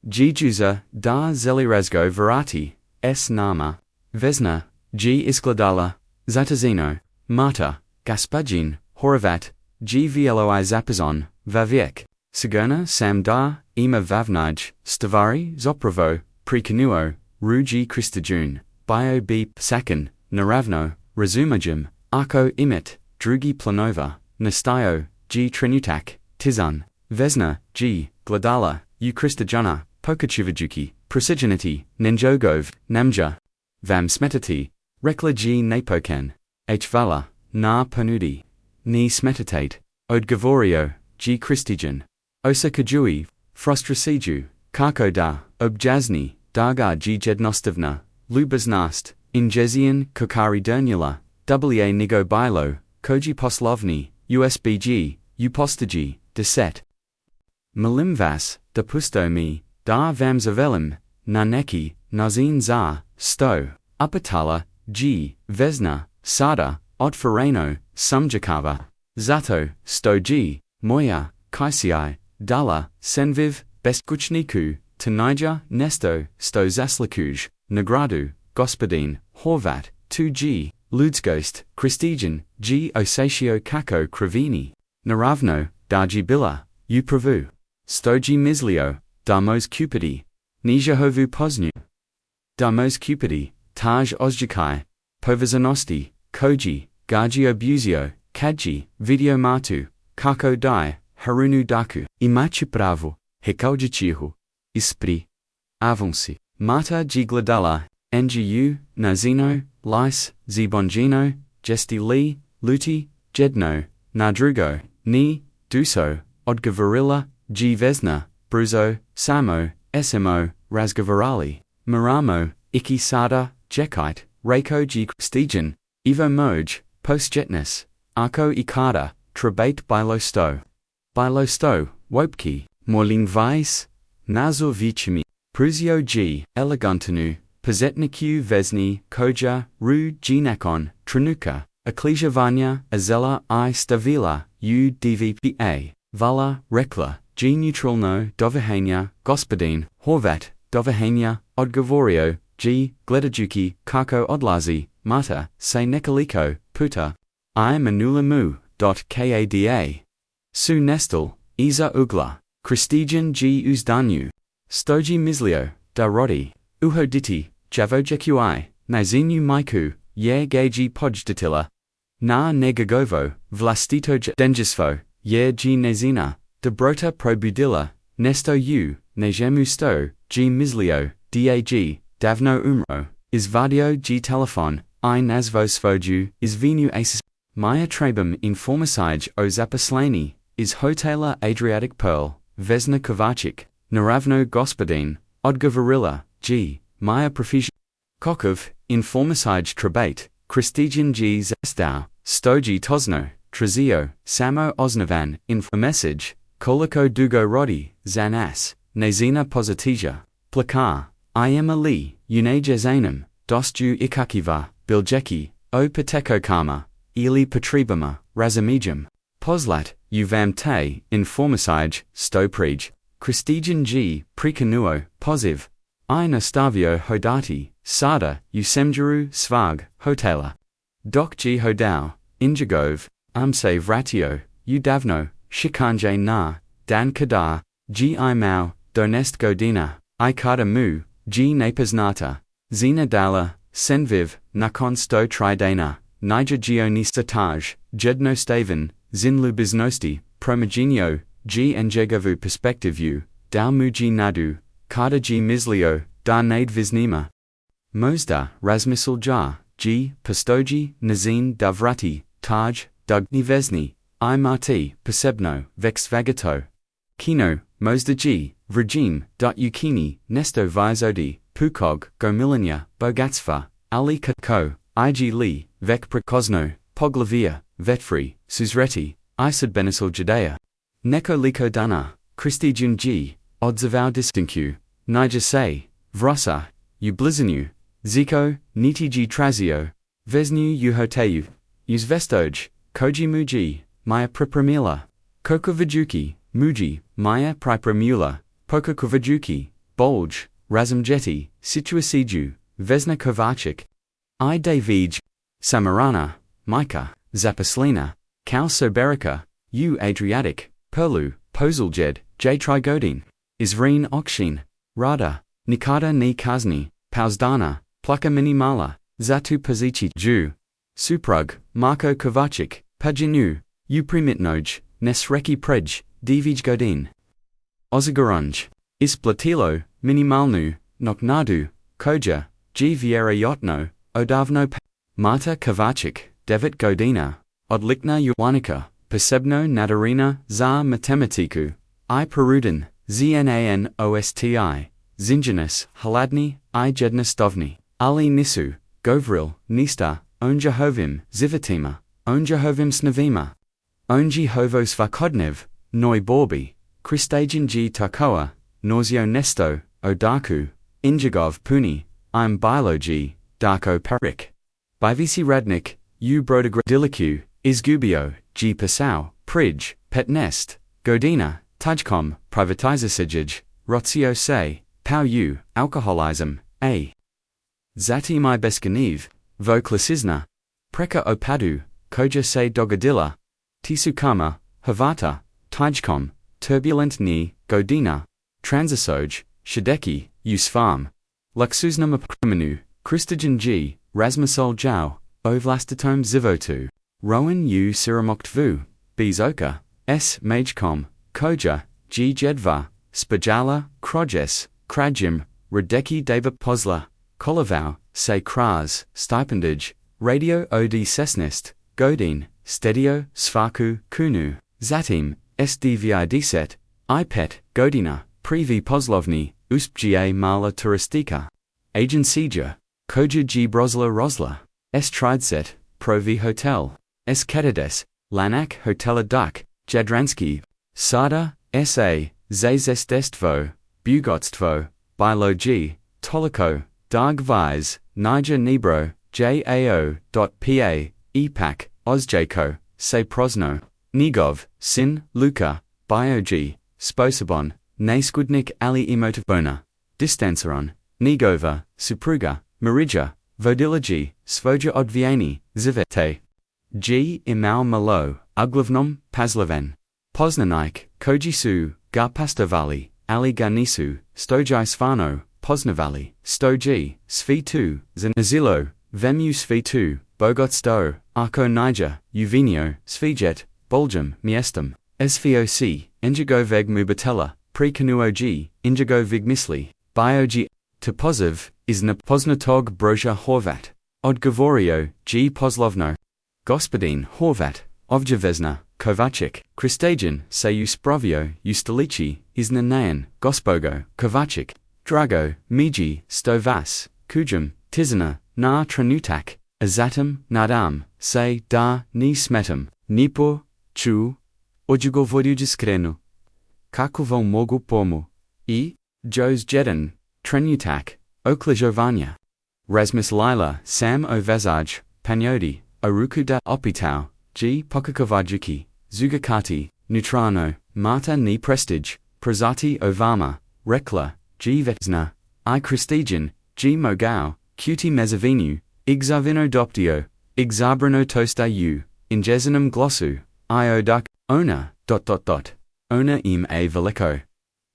G juza, da zelirazgo verati, s nama, vesna, g iskladala, zatazino, marta, gaspagin, horvat, g vloi zapazon, vaviek, sigurna sam da, ima vavnaj, stavari, zopravo, prekanuo, rugi Christijun, bio b sakin, naravno, razumajum, ako imit, drugi planova, nastayo, g trenutak, tizan, vesna, g, gledala, u Christijana, pokachivajuki, precisionity, ninjogov, namja, vam smetati, rekla g napokan, h vala, na panudi, ni smetatate, odgovorio, g Christijan, osakajui, frustrasiju, kako da, objazni, daga g jednostivna, lubaznast, injezian kokari dernula, wa nigo bilo, koji poslovni, usbg, upostagi, deset. Malimvas, dopusto mi, da vam zavelim, na neki, nazin za, sto, upatala, g, vesna, sada, otvaraju, sumjakava. Zato, stoji, moja, kaisiai, dala, senviv, beskućniku, tanija, nesto, sto zaslakuj, nagradu, gospodin, horvat, 2G, ludsgost, kristijan, G osatio kako kravini, naravno, daji bila, upravu, stoji mislio, damos cupidi, nijehovu poznju. Damos cupidi, taj ozjakai, povezanosti, koji, gaji obuzio, kadji, video matu, kako daje, harunu daku, imachu pravo, hekaujichihu, ispri, avunsi, mata G gledala, ngu, nazino, lis, zibongino, gesti li, luti, jedno, nadrugo, ni, duso, odgovorila, G vesna, bruzo, samo, smo, razgovarali, maramo, iki sada, jekite, rako G kristijan, evo moj, postjetnes, ako ikada, trebate bilo sto, wopki, morling vais, nazor vichimi, pruzio G, elegantanu, pozetniku vesni, koja, ru ginakon, trenuka, ecclesiavania, azela I stavila, u dvpa, vala, rekla, G neutralno, dovahania, gospodin, horvat, dovahania, odgovorio, G, gledajuki, kako odlazi, mata, se nekoliko, puta, I manula mu, kada. Su nestel, iza ugla, kristijan G uzdanyu, stoji mislio, da rodi, uhoditi, Djevojčica, nazinu majku, ye gaji podjdatila, na negagovo, vlastito denjisvo, ye G nezina, dobrota probudila, nesto u, nejemu sto, G mislio, dag, davno umro, izvadio G telefon, I nazvo svoju, izvinu asis, Maya trebam informasij o zaposleni, iz hotela Adriatic Pearl, vesna kovacic, naravno gospodin, odgovorila, G, Maya profession. Kokov, informasij trebate, kristijan G zastau, stoji tosno, trazio, samo oznavan, message, koliko dugo rodi, zanas, nazina pozitija, plakar, ima li, unajezanum, dostju ikakiva, biljeki, o pateko kama, ili potribama, razumijam, poslat, uvam te, informasij, sto prij, kristijan G, prikanuo, poziv, I nastavio hodati, sada, usemjuru, svag, hotela. Dok G hodau, injagov, amse vratio, udavno, shikanje na, dan kadar, G imau, donest godina, I kada mu, G napoznata, zina dala, senviv, nakon sto tridana, nija gionista jedno staven, zin lubiznosti, promaginio, G enjegovu perspektivu, dau muji nadu, kada G mislio, da nade visnima. Mozda, razmisl ja, G, postoji, nazin davrati, taj, dugni vesni, I marti, posebno, vex vagato. Kino, mozda G, vrajim, ukini, nesto vizodi, pukog, gomilania, bogatstva, ali kako, ig li, vek prekozno, poglavia, vetfri, suzreti, isad benisol judea. Neko liko dana, kristijan G, odzavau distinku, nija se, vrasa, ublizinu, ziko, niti G trazio, vesnu uhoteju, uzvestoj, koji muji, maya pripramila, kokovajuki, muji, maya pripramula, pokokovajuki, bolj, razumjeti, situasiju, vesna kovacic, I davij, samarana, mika, zaposlina, kau soberika, u Adriatic, perlu, pozuljed, j trigodin, izreen okshin, rada, nikada ni kazni, pauzdana, plaka minimala, zatu pozici ju, suprug, Marko Kovacic, paginu, u primitnoj, nesreki prej, divij godin. Ozagorunj, isplatilo, minimalnu, noknadu, koja, G viera yotno, odavno Marta Kovacic, devet godina, odlikna uwanika, posebno nadarina, za matematiku, I perudin, znan osti, zinjanus, haladni, I jednostovni, ali nisu, govril, nista, onjahovim, zivatima, onjahovim snavima, onjihovo svakodnev, noi borbi, kristajan G takoa, nausio nesto, odaku, injagov puni, im biologi, darko parik. Bivisi radnik, u brodagradiliku, Izgubio, G Passau, Prij, Pet Nest, Godina, Tajkom, Privatizasijaj, Rotzio se, Pau U, Alkoholism, A. Zati my beskaniv, vo klasizna, Preka opadu, Koja se dogadilla, Tisukama, Havata, Tajkom, Turbulent ni, Godina, Transisoj, Shideki, Usfarm, Luxusnum apkrimenu, Christijan G, Rasmusol Jau, Ovlastatom Zivotu, Rowan U Siramoktvu, Bizoka, S Magecom, Koja, G Jedva, Spajala, Krojes, Krajim, Radeki Deva Posla, Kolovau, Se Kras, Stipendage, Radio Od Sesnist, Godin, Stedio, Svaku, Kunu, Zatim, SDVIDset, IPET, Godina, Privi Poslovni, Uspga Mala Turistika, Agencija, Koja G Brosla Rosla, S Tridset, Provi Hotel, S Ketades, Lanak Hotela Duk, Jadransky, Sada, S.A., Zazestestvo, Bugotstvo, Bilo G, Toliko, Dag Vise, Niger Nibro, JAO.PA, EPAC, Ozjako, Se Prosno, Nigov, Sin, Luka, Biog, Sposabon, Naskudnik Ali Emotivbona, Distanceron, Nigova, Supruga, Marija, Vodilogi, Svoja Odvieni, Zivete. G. Imau Malo, Uglavnom, Paslaven. Poznanik, Kojisu, Garpastovali, Ali Ganisu, Stojai Svano, Poznavali, Stoji, Svitu, Zanazilo, Vemu Svitu, Bogotsto, Arko Niger, Uvinio, Svijet, Boljum, Miestum, Svoc, Indigo Veg Mubatella, Prekanuog, Indigo Vigmisli, Biog, Topozov, Isna Poznatog Broja Horvat, Odgovorio, G. Poslovno, Gospodin Horvat, Ovjavezna, Kovacic, Kristajan, Seju Sprovio, Ustalici, Isna Nayan, Gospogo, Kovacic, Drago, Miji, Stovas, Kujum, Tizana, Na Tranutak, Azatum, Nadam, Se, Da, Ni Smetum, Nipo, Chu, Ojugovodujiskrenu, Kakovo Mogu Pomu, I, Jos Jedan, Trenutak, Oklajovanya, Rasmus Lila, Sam Ovezaj, Panyodi, Orukuda Opitau, G. Pokakovajuki, Zugakati, Neutrano, Marta Ni Prestige, Prozati Ovama, Rekla, G. Vetsna, I. Kristijan, G. Mogao, Cuti Mezavinu, Igzavino Doptio, Igzabrano Tostayu, Injezinum Glossu, Ioduk, Ona, Ona im a veliko.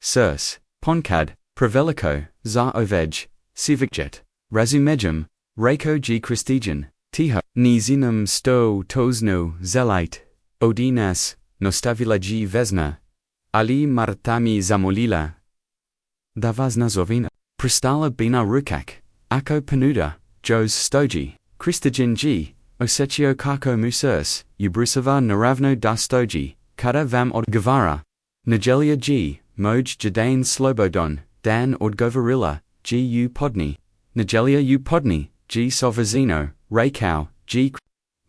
Sirs, Ponkad, Prevelico, Za Ovej, Civicjet, Razumejum, Rako G. Kristijan, Tiho, Nizinum sto tozno zelite, Odinas, Nostavila G. Vesna, Ali Martami Zamolila, Davazna Zovina, Pristala Bina Rukak, Ako Panuda, Jos Stoji, Kristajan G. Osechio Kako Musers, Ubrusava Naravno da Stoji, Kada Vam Odgovara, Nigelia G. Moj Jadane Slobodon, Dan Odgovarilla, G. U. Podni, Nigelia U. Podni, G. Sovazino, Rakau, G.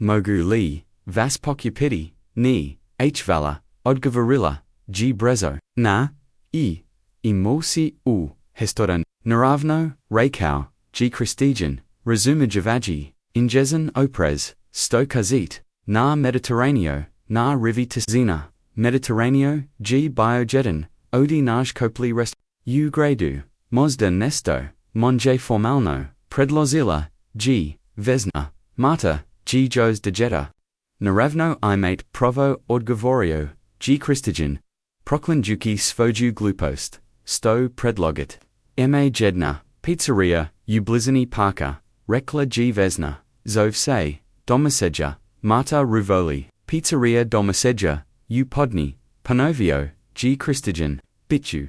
Mogu Li, Vaspokupidi, Ni, H. Vala, Odgovarilla, G. Brezo, Na, I, Imosi U, Hestoran, Naravno, Rakau, G. Kristijan, Razuma Javaji, Injezan Oprez, Stokazit, Na Mediterraneo, Na Rivitizina, Mediterraneo, G. Biojedan, Odi Naj Kopli Rest, U. Gradu, Mozda Nesto, Monje Formalno, Predlozilla, G. Vesna, Marta, G. Jos Dejeta, Naravno Imate Provo Odgovorio, G. Kristijan, Proklinjuki Svoju Glupost, Sto Predlogit, Ma Jedna, Pizzeria, U. Blizani Parka, Rekla G. Vesna, Zov Se, Domasedja, Marta Ruvoli, Pizzeria Domasedja, U. Podni, Panovio, G. Kristijan, Bitu,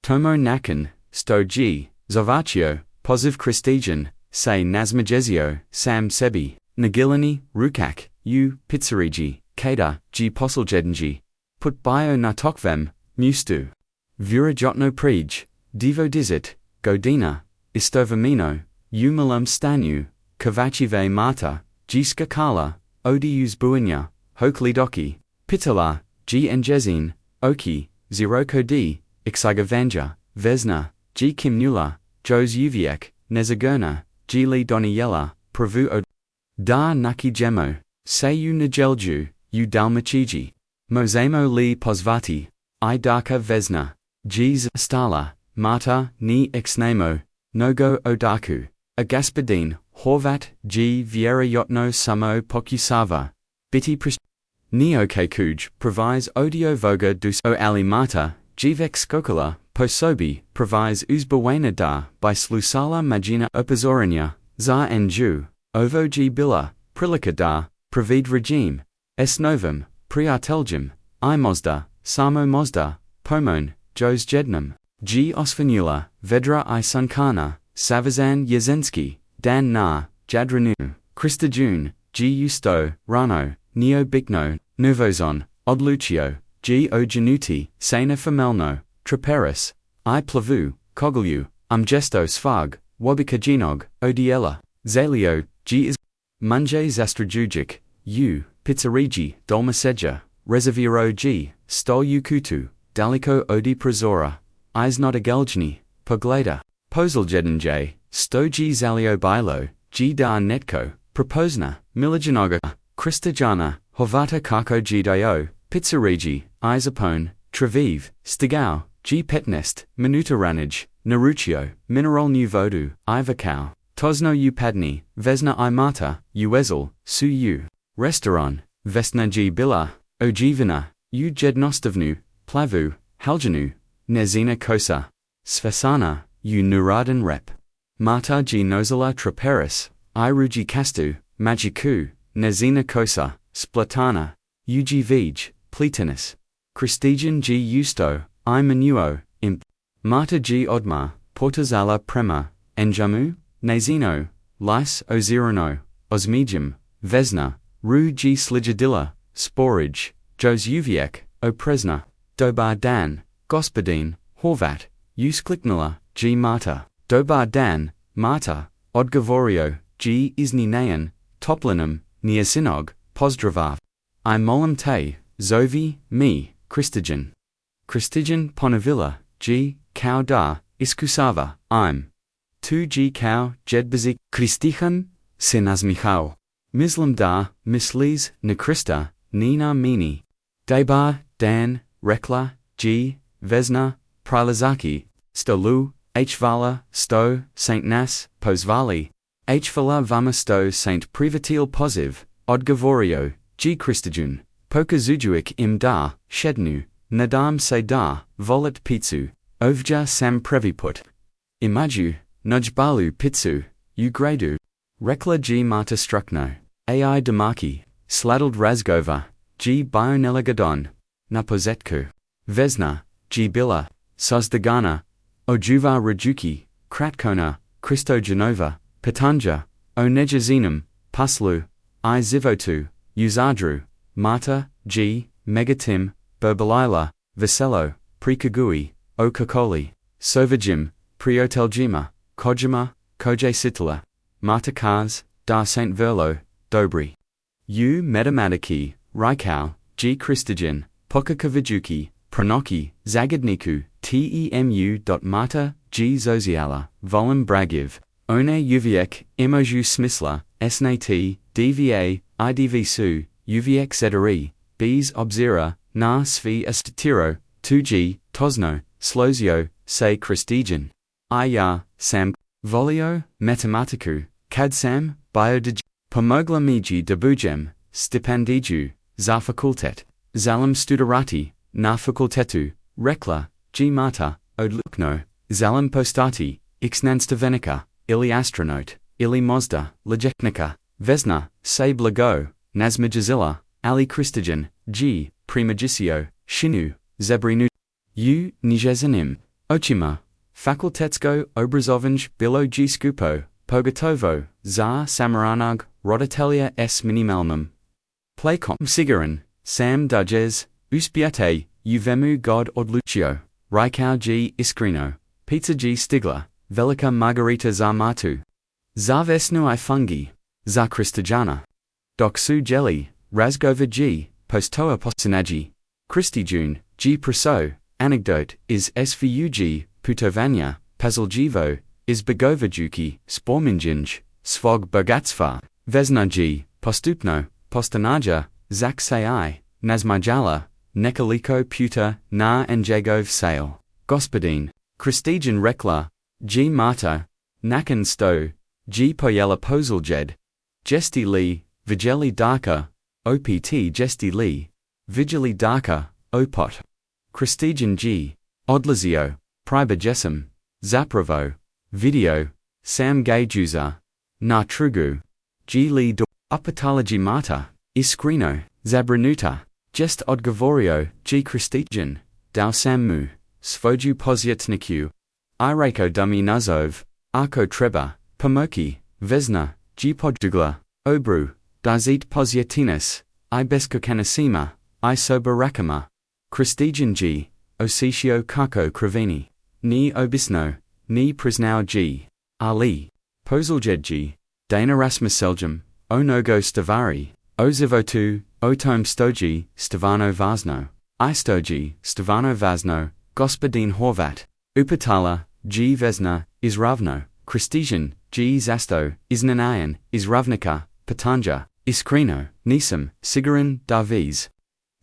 Tomo Nakan, Sto G. Zovaccio, Poziv Kristijan, Se Nazmajezio, Sam Sebi, Nagilani, Rukak, U. Pizzerigi, Kada, G. Poseljedenji, Put Bio Natokvem, Mustu, Vurajotno Prij, Divo Dizit, Godina, Istovamino, U. Malam Stanu, Kovacive Marta, G. Skakala, Odius Buinya, Hoklidoki, Pitala, G. Njezin, Oki, Ziroko D. Ixigavanja, Vesna, G. Kimnula, Jos Uviek, Nezagurna, G. Li Doniela, Pravu Od, Da Naki Gemo, Seju najelju, u dalmachiji. Mozemo li pozvati. I darka vesna. G's stala, mata, ni exnemo, nogo odaku. A gospodin, horvat, g vjerojatno samo pokusava. Biti neočekivanih provides odio voga dus o ali mata, jivek skokola, posobi, provides uzbawena da, by slusala magina opozorenia, za enju, ovo g bila, prilika da, pravid regime, esnovum, priateljum, I mozda, samo mozda, pomon, jos jednam, g osvanula, vedra I sunkana, savazan jezenski, dan na, jadranu, Christajun, g usto, rano, neo bikno, nuvozon, odlucio, g ogenuti, sana famelno, traperis, I plavu, koglu, gesto svag, wobika ginog, odiela, zalio, g is munje zastrajugic, u, pizzerigi, dolmaseja, reserviro g, sto kutu, daliko odi prazora, isnotageljni, pogleda, pozeljednj, sto g zalio bilo, g da netko, proposna, milijanoga, Kristajana, Horvata kako g dio, pizzerigi, izapone, traviv, stigao, g petnest, minuta narucio, mineral nu vodu, ivakau, tosno u padni, vesna I mata, uezel, su u, restaurant, vesna g bila, ojivina, u jednostovnu, plavu, haljanu, nezina kosa, svesana, u nuradan rep. Mata g nozala traperis, I rugi kastu, magiku, nezina kosa, splatana, ug vij, plitanis. Christijan g usto, I manuo, imp. Mata g odma, portazala prema, enjamu, nezino, lis ozirano, osmijum, vesna, ru g slijadilla, sporage, jos uviek, opresna, dobar dan, gospodin, horvat, uskliknula, g mata, dobar dan, mata, odgovorio, g iznenayan, toplinum, niasinog, pozdravav. I molim te, zovi, me, Christijan. Christijan ponovila, g, kao da, iskusava, I'm. Tu g kao, jedbazik, Christijan, se nazmichao. Mislim da, misliz, na Krista, ni na mini. Debar, dan, rekla, g, vesna, prilazaki, stolu, hvala, sto, Saint Nas, pozvali. Hvala vama sto Saint privatil poziv, odgovorio, g Christijan, pokazujuik im da, shednu, nadam se da, volit pizzu, ovja sam previput. Imaju, nujbalu pitsu, u gradu. Rekla g mata strukno, ai damaki, sladled razgova, g bionelagadon, napozetku. Vesna, g bila, sozdagana, ojuva rajuki, kratkona, Christo Genova, Pitanja, o nejazinum, paslu, I zivotu, uzadru, mata, g, megatim, berbalila, veselo, prikagui, o kakoli, sovajim, prioteljima, kojima, koje sitala, mata kaz, da Saint Verlo, dobri. U metamatiki, rikau, g Christijan, pokakavijuki, pronoki, zagadniku, temu. G zoziala, volum bragiv, one uviek, emoju smisla, snat, dva, idvsu, uviek zedari, bs obzira, na svi estatiro, 2g, tosno, slozio, se Christijan. Ja, sam, volio, matematiku, kadsam, biodij, pomogla miji debujem, stipendiju, za fakultet, zalam studerati, na fakultetu, rekla, g mata, odlukno, zalam postati, ixnanstavenica, ili astronaut, ili mozda, lejetnika, vesna, se blago, nazmajazilla, ali Christijan, g, primagicio, shinu, zebrinu, u, nijezanim, ochima, fakultetsko obrazovanj bilo g skupo, pogatovo, za samaranag, rodatelia s minimalmum. Playcom sigaran, sam dajes, uspiate, uvemu god odlucio, rikau g iskrino, pizza g stigla, velika margarita za matu. Za vesnu I fungi, za Kristajana. Doksu jelly, razgova g, postoa posinaji. Christijun, g preso, anecdote, is svug, putovania, pazaljivo, is begovajuki, sporminjinj, svog bogatstva, vesna g, postupno, postanaja, zak sai, nazmajala, nekoliko puta na njegov sale. Gospodin, Kristijan rekla, G mata, nakan sto, G pojela pozuljed, gesti li, vigeli darka, opt gesti li, vigeli darka, opot. Kristijan G, odlazio, pribajesum, zapravo, video, sam gajuza, na trugu, G li do, upatology mata, iskrino, zabranuta, jest odgovorio, G Kristijan, dau samu, svoju pozjetniku, irako dumi nazov, ako treba, pomoki, vesna, G podugla, obru, dazit pozjetinas, I beskućnicima, I soberakama. Kristijan G, ositio kako kravini, ni obisno, ni priznao G, ali, pozuljed G, dana rasmuseljum, onogo stavari, o zivotu, o tom stoji, stavano vasno, I stoji, stavano vasno, gospodin horvat, upatala, G vesna, izravno, Kristijan, G zasto, iznanayan, izravnika, patanja, iskrino, nisam, sigarin, daviz.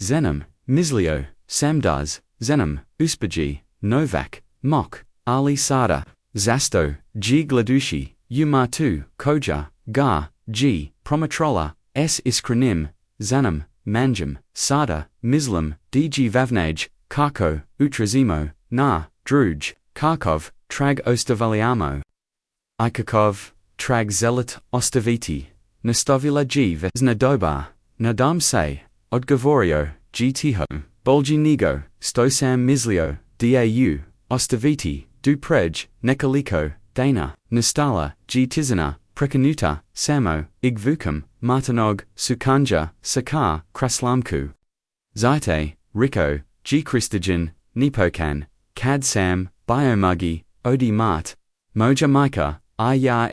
Zenem, mislio, samdaz, zenem, uspaji, novak, mok, ali sada, zasto, G gladushi, umatu, koja, ga, G, promatrola, s iskrenim, zanam, manjam, sada, mislam, dg vavnaj, kako, utrazimo, na, druj, Kharkov, trag ostavaliamo. Ikakov, trag zealot ostaviti, nastavila G vesna doba, nadam se, odgovorio, G tiho, bolji nigo, stosam mislio, dau, ostaviti, du prej, nekoliko, dana, nastala, G tizana, prekanuta, samo, igvukam, martanog, sukanja, sakar, kraslamku. Zite, riko, G Kristijan, nipokan, kad sam, biomugi, odi mart, moja mika,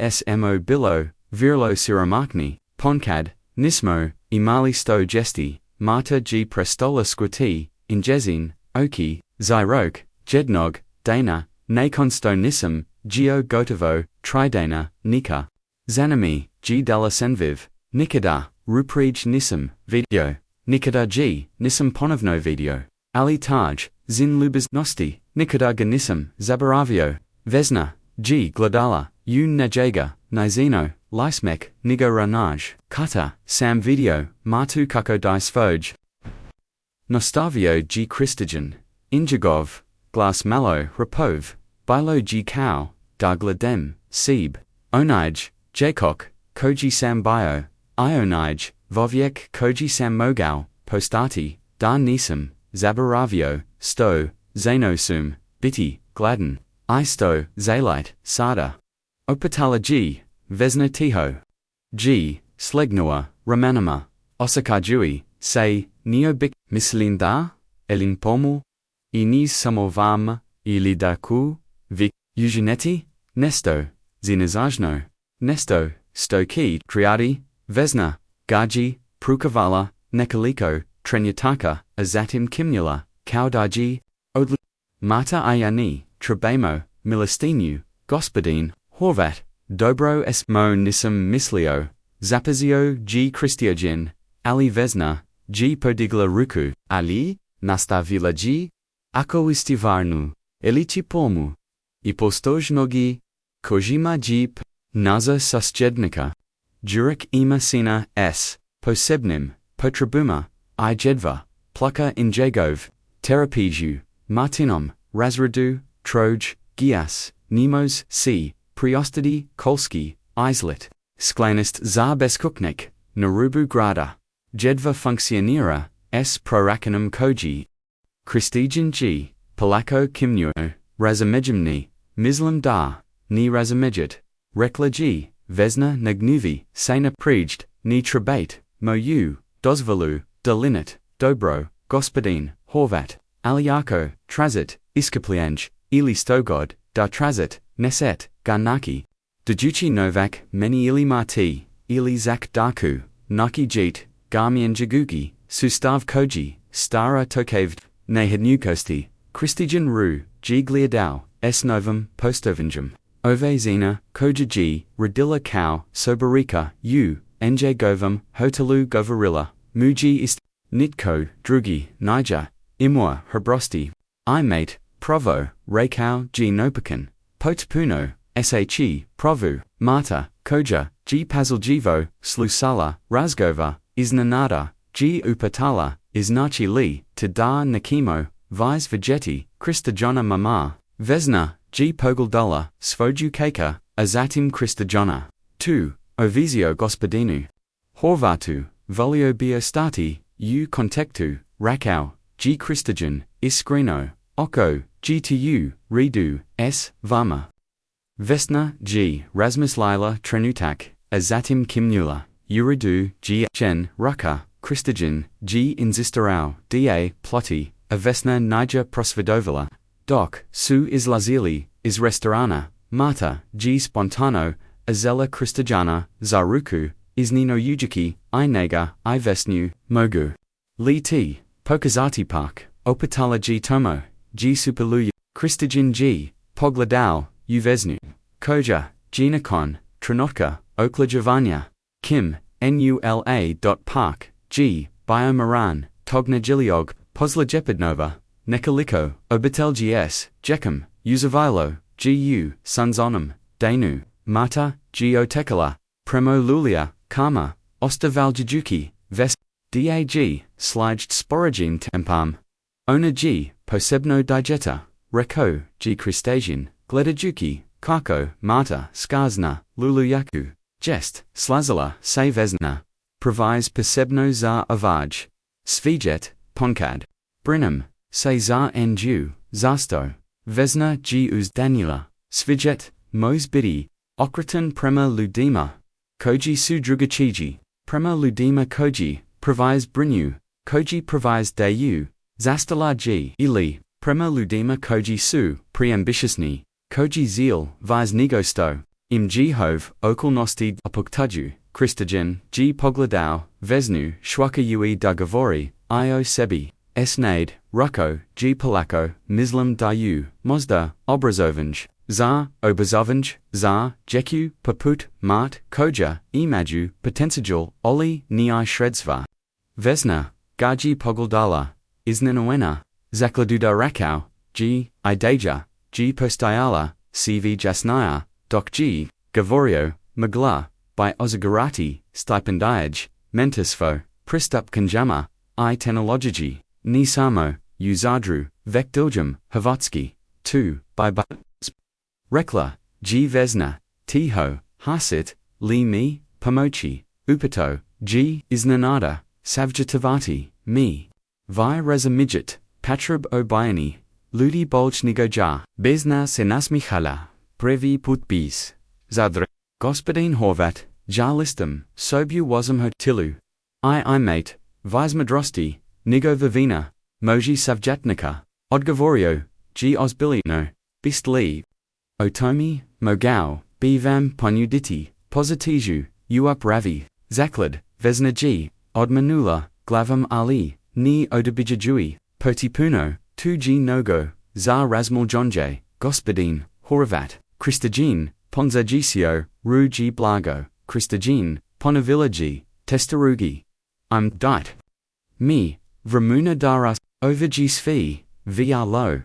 smo bilo, virlo siramakni, ponkad, nismo, imali sto gesti, marta G prestola squati, injezin, oki, zyrok, jednog, dana, nakonsto nisam, geo gotovo, tridana, nika. Zanami, G dala senviv, nikada, ruprij nisam, video, nikada G, nisam ponovno video, ali taj, zin lubaz nosti, nikada ganisam, zaboravio, vesna, G gledala, un najega, nizino, lismek, nigo ranaj, kata, sam video, matu kako dice foj. Nostavio G Kristijan, injagov, glas malo, rapov, bilo G cow, dagladem, seb, onij, jakok, koji sam bio, ionij, voviek koji sam mogao, postati, da nisam, zaboravio, sto, zanosum, biti, gladen, isto, zalite, sada. Opatala G, vesna tiho. G, slegnua, romanima, osakajui, say, neobik, mislinda, elin pomu, nisu samo vam, ili daku, vik, uženeti, nesto, zinazajno, nesto, stoki, triadi, vesna, gaji, prukavala, nekoliko, trenjataka, azatim kimnula, kaudaji, odlu, mata ayani, trebamo, milostinu, gospodin, horvat, dobro smo nisam mislio, zapazio G Kristijan, ali vesna, G podigla ruku, ali, nastavila G, ako istivarnu, elici pomu, I postojnogi, kojima G naza sastjednika, Jurek ima sina s, posebnim, potrebuma, I jedva, pluka injegov, terapiju, martinom, razradu, troj, gias, nemos, c, priostidi, kolski, islet, sklanist za beskućnik, narubu grada, jedva funkcionira, s prorakanum koji. Kristijan G, polako kimnuo, razumejemni, mislim da, ni razumejit, rekla G, vesna nagnuvi, sena prijd, ni trebate, moju, dozvolu, delinit, dobro, gospodin, horvat, aliako, trazit, iskaplianj, ili stogod, da trazit, neset, ganaki. Djevojčica novak, meni ili marti, ili zak daku, naki jit, garmian jagugi, sustav koji, stara tokavd, nehednukosti, Kristijan ru, G gliadau, s novum, postovinjum, ove zina, koja G, radilla cow, soberika, u, nj govam, hotalu govarilla, muji ist, nitko, drugi, niger, imwa, herbrosti, imate, provo, rakau, g nopakan, potpuno, she, provu, mata, koja, g pazaljivo, slusala, razgova, iznanada, g upatala, iznachi li, tada nakimo, vis vegeti, Christajona mama, vesna, g pogaldulla, svoju keka, azatim Christajona. 2. Ovizio gospodinu. Horvatu, volio biostati, u kontektu, rakau, g Christajan, iskreno, oko, g to you, redu, s, vama. Vesna, g, Rasmus Lila trenutak, azatim kimnula, uridu, g, chen, ruka, Christajan, g inzistarau, da, ploti, avesna niger prosvidovala, doc, su izlazili, is restaurana, mata, g spontano, azela Christajana, zaruku, iznino ujiki, inega, ivesnu, mogu. Li t, pokazati park, opatala g tomo, g superluya, Christajan g, pogladao, uvesnu, koja, ginakon, trenotka, oklajavanya, kim, nula. Park, g, biomaran, tognagiliog, pozlajepidnova, nekaliko, obitelgs, jekum, uzavilo, gu, sunzonum, danu, mata, geotekala, premo lulia, karma, ostavaljajuki, vest, dag, slijed sporagin tempam, ona g, posebno digeta, reko, g Christasian, gledajuki, kako, mata, skazna, luluyaku, jest, slazala, se vezna, provis posebno za avaj, svijet, ponkad, brinum, se za nju, zasto, vesna g uz danila, svijet, mos bidi, okratan prema ludima, koji su drugachiji, prema ludima koji, provis brinu, koji provis dayu, zastala g ili, prema ludima koji su, preambitiousni, koji zeal, vis negosto, im jehov, okolnosti opuktuju, Christajan, g pogladao, vesnu, shwaka ui dagavori, io sebi, esnade, ruko, g polako, mislam dayu, mozda, obrazovanj, za, obrazovanj, za, jeku, paput, mart, koja, imaju, potensijal, oli, ni shredsva. Vesna, gaji pogaldala, iznenowena, zakladuda rakau, g, ideja, g postayala, cv jasnaya, doc g, gavorio, magla, by ozagarati, stipendiaj, mentisfo, pristup kanjama, I tenologiji, ni samo, uzadru, vekdiljum, havotsky, 2, by rekla, g vesna, tiho, hasit, li mi, pomochi, upato, g iznanada, savjatavati, mi, vi rezamidjit, patrub obayani, ludi bolchnigoja, bezna senasmichala, previ putbis, zadre, gospodin horvat, ja listum, sobu wasam hotilu, imate, vis madrosti, nigo vivina, moji savjatnika, odgovorio, g ozbilino, bistli, otomi, mogao, bivam ponuditi, positiju, up ravi, zaklad, vesna g, odmanula, glavam ali, ni odabijajui, potipuno, tu g nogo, za razmal jonje, gospodin, horvat, Christajin, ponzagisio, ru g blago, Christajin, ponavillaji, testarugi. I'm dite. Mi, vramuna daras, overgi svi, vr lo,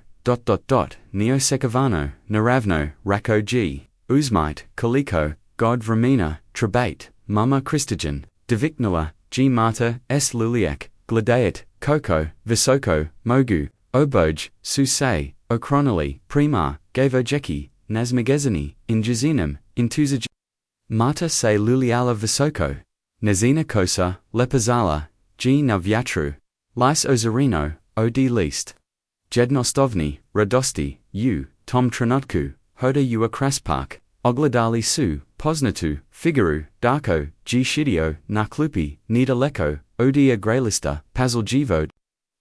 neosekavano, naravno, rako g, uzmite, koliko, god vramina, trebate, mama Christajan, deviknula, g mata, s luliak, gledait, koko, visoko, mogu, oboj, susay, okronali, prima, Djevojčici, nazmagezani, injazinum, intuzaj, mata se luliala visoko, nazina kosa, lepazala, g navyatru, lis ozarino, od list. Jednostovni, radosti, u, tom trenutku, hoda ua kraspak, ogledali su, poznatu, figuru, darko, g shidio, naklupi, nedaleko, odia grelista, pazaljivo,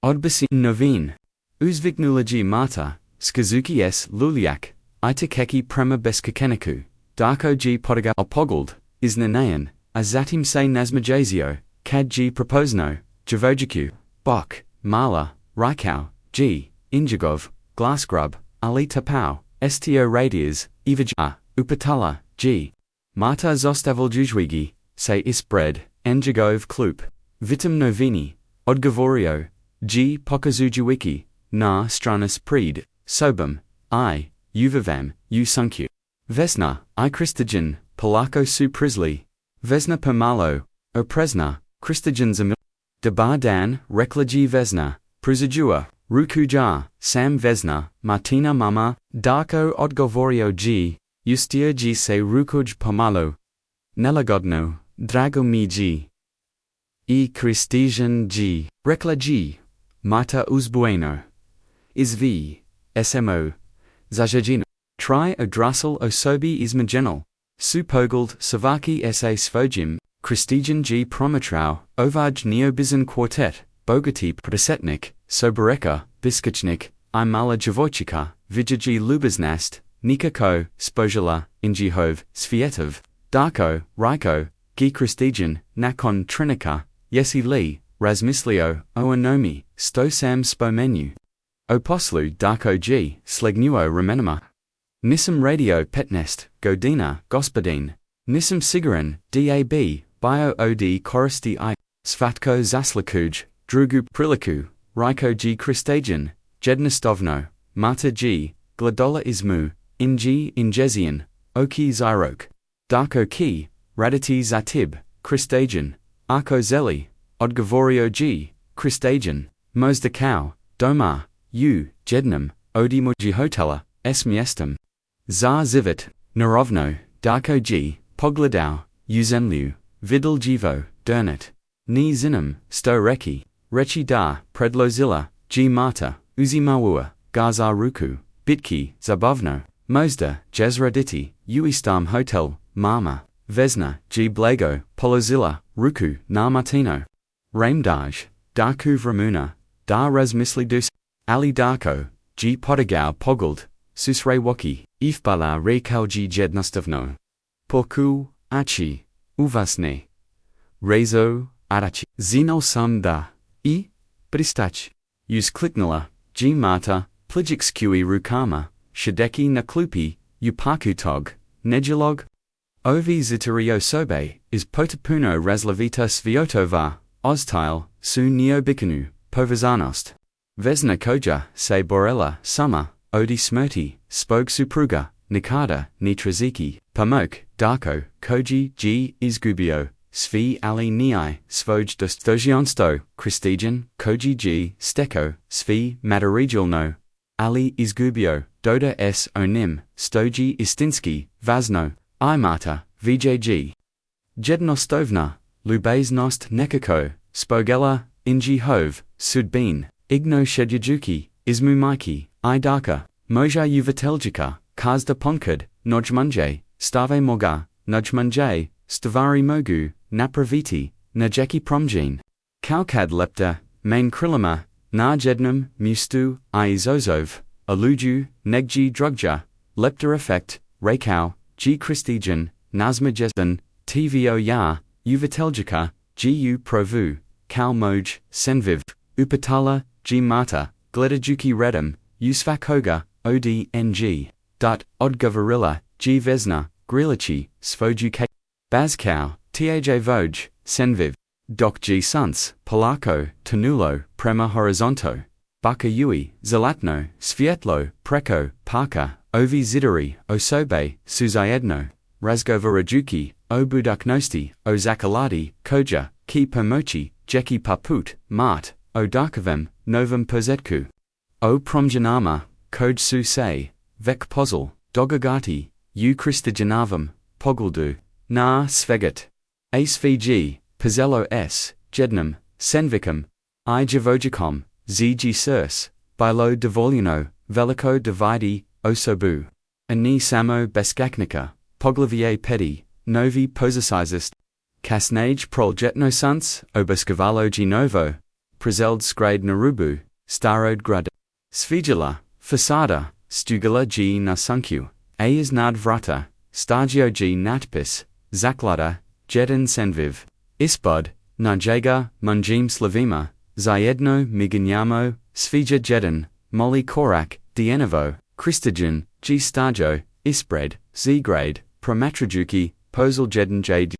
odbasi novin, uzviknulaji mata, skazuki s luliak, itakeki prema beskućniku, darko g podaga opogled, iznanayan, azatim se nazmajazio, kad g proposno, Djevojčiku, bok, mala, rikau, g, injagov, glassgrub, ali tapau, sto radias, ivaja, upatala, g. Mata zostaval jujwigi, se ispred, njegov klub, vitam novini, odgovorio, G pokazujuiki, na stranas pred, sobom, I, uvivam, u sunku. Vesna, I Christijan, Polako su prizli. Vesna pomalo, oprezna, Christijan zamil. Dobar dan, reklaji vesna, prizajua, rukuja, sam vesna, Martina mama, darko odgovorio G, justia G se rukuj pomalo. Nelagodno, drago mi G. I Christijan G, reklaji, mata uzbueno. Izvi, smo, zajajino. Tri odrasel osobi izmagenal. Supogald savaki sa svojim, Christijan G promotrau, ovaj neobizan quartet, bogati presetnik, sobereka, beskućnik, I mala Djevojčica, vijaji lubiznast, nikako, spojila, injihov, svietov, darko, riko, gi Christijan, nakon trinika, yesi li, razmislio, oanomi, sto sam spomenu. Oposlu darko G, slegnuo remenima. Nisam radio petnest, godina, gospodin. Nisam sigaran, dab, bio od koristi I. Svatko zaslakuj, drugu priliku, riko G Christijan, jednostovno, mata G, gladola izmu, inji injezian, oki zirok. Darko ki, raditi zatib, Christijan, ako zeli, odgovorio G, Christijan, mozdakau, doma, u, jednam, odimo hotela, miestem. Za zivit, narovno, darko G, pogledau, uzemliu, vidal jivo, dernet. Ni zinam, sto reki, rechi da, predlozilla, G mata, uzimawua, gaza ruku, bitki, zabavno, mozda, jezraditi, uistam hotel, mama, vesna, G blago, polozilla, ruku, na martino. Ramdaj, darku vramuna, da razmislidus, ali darko, G podagau pogald, susrewaki, ifbala rekalji jednostovno. Poku, achi, uvasne. Rezo, arachi. Zino sam da, I, pristach. Us kliknala, G mata, plijixqui rukama, shadeki na klupi, upakutog, nedjalog. Ovi zitario sobe, is potapuno razlavita sviotova, oztile, su neobikanu, povazanost. Vesna koja, se borella, summer, odi smrti, spog supruga, nikada, nitraziki, pamok, darko, koji, G, izgubio, svi ali niai, svoj dostojansto, Christijan, koji G, steko, svi madarijilno, ali izgubio, doda s onim, stoji istinski, vazno, imata, vjg. Jednostovna, lubaznost nekako, spogela, inji hov, sudbin, igno shedyajuki, izmumiki, I darka, moja uvateljika, kazda ponkad, nojmunje, stave moga, nujmunje, stavari mogu, napraviti, najeki promjin. Kaukad lepta, main krilima, na jednum, mustu, I izozov, aluju, negji drugja, lepta effect, rekau, G Christijan, nazmajesdan, tvo ya, uvateljika, gu provu, kal moj, senviv, upatala, G mata, gledajuki redam, usvakoga, odng. Odgovorilla, G vesna, grilachi, svojuke. Bazkau, taj voj, senviv. Dok G suns, polako, tanulo, prema horizonto. Baka yui, zelatno, svietlo, preko, parka, ovi zidari, osobe, suzajedno. Razgovarajuki, obudaknosti, o zakaladi, koja, ki pomochi, jeki paput, mart, o darkovem, novum pozetku. O promjanama, koj su se, vek pozl, dogagati, u Christijanavum, poguldu, na svegat. Svg, pozelo s, jednam, senvikam, I Djevojčicom, zg surs, bilo dovoljeno, veliko dividi, osobu. Ani samo beskaknika, poglavije pedi, novi pozicizist. Kasnage proljetno suns, obescavalo g novo, prezeld skrade narubu, starod grad. Svigila, fasada, stugala g na sunku, a is nad vrata, stagio g natpis, zaklada, jedan senviv, ispod, najega, munjim slavima, zajedno miganjamo, svija jedan, moli korak, dienovo, Christijan, g stajo, ispred, z grade, promatrajuki, posel jedan j.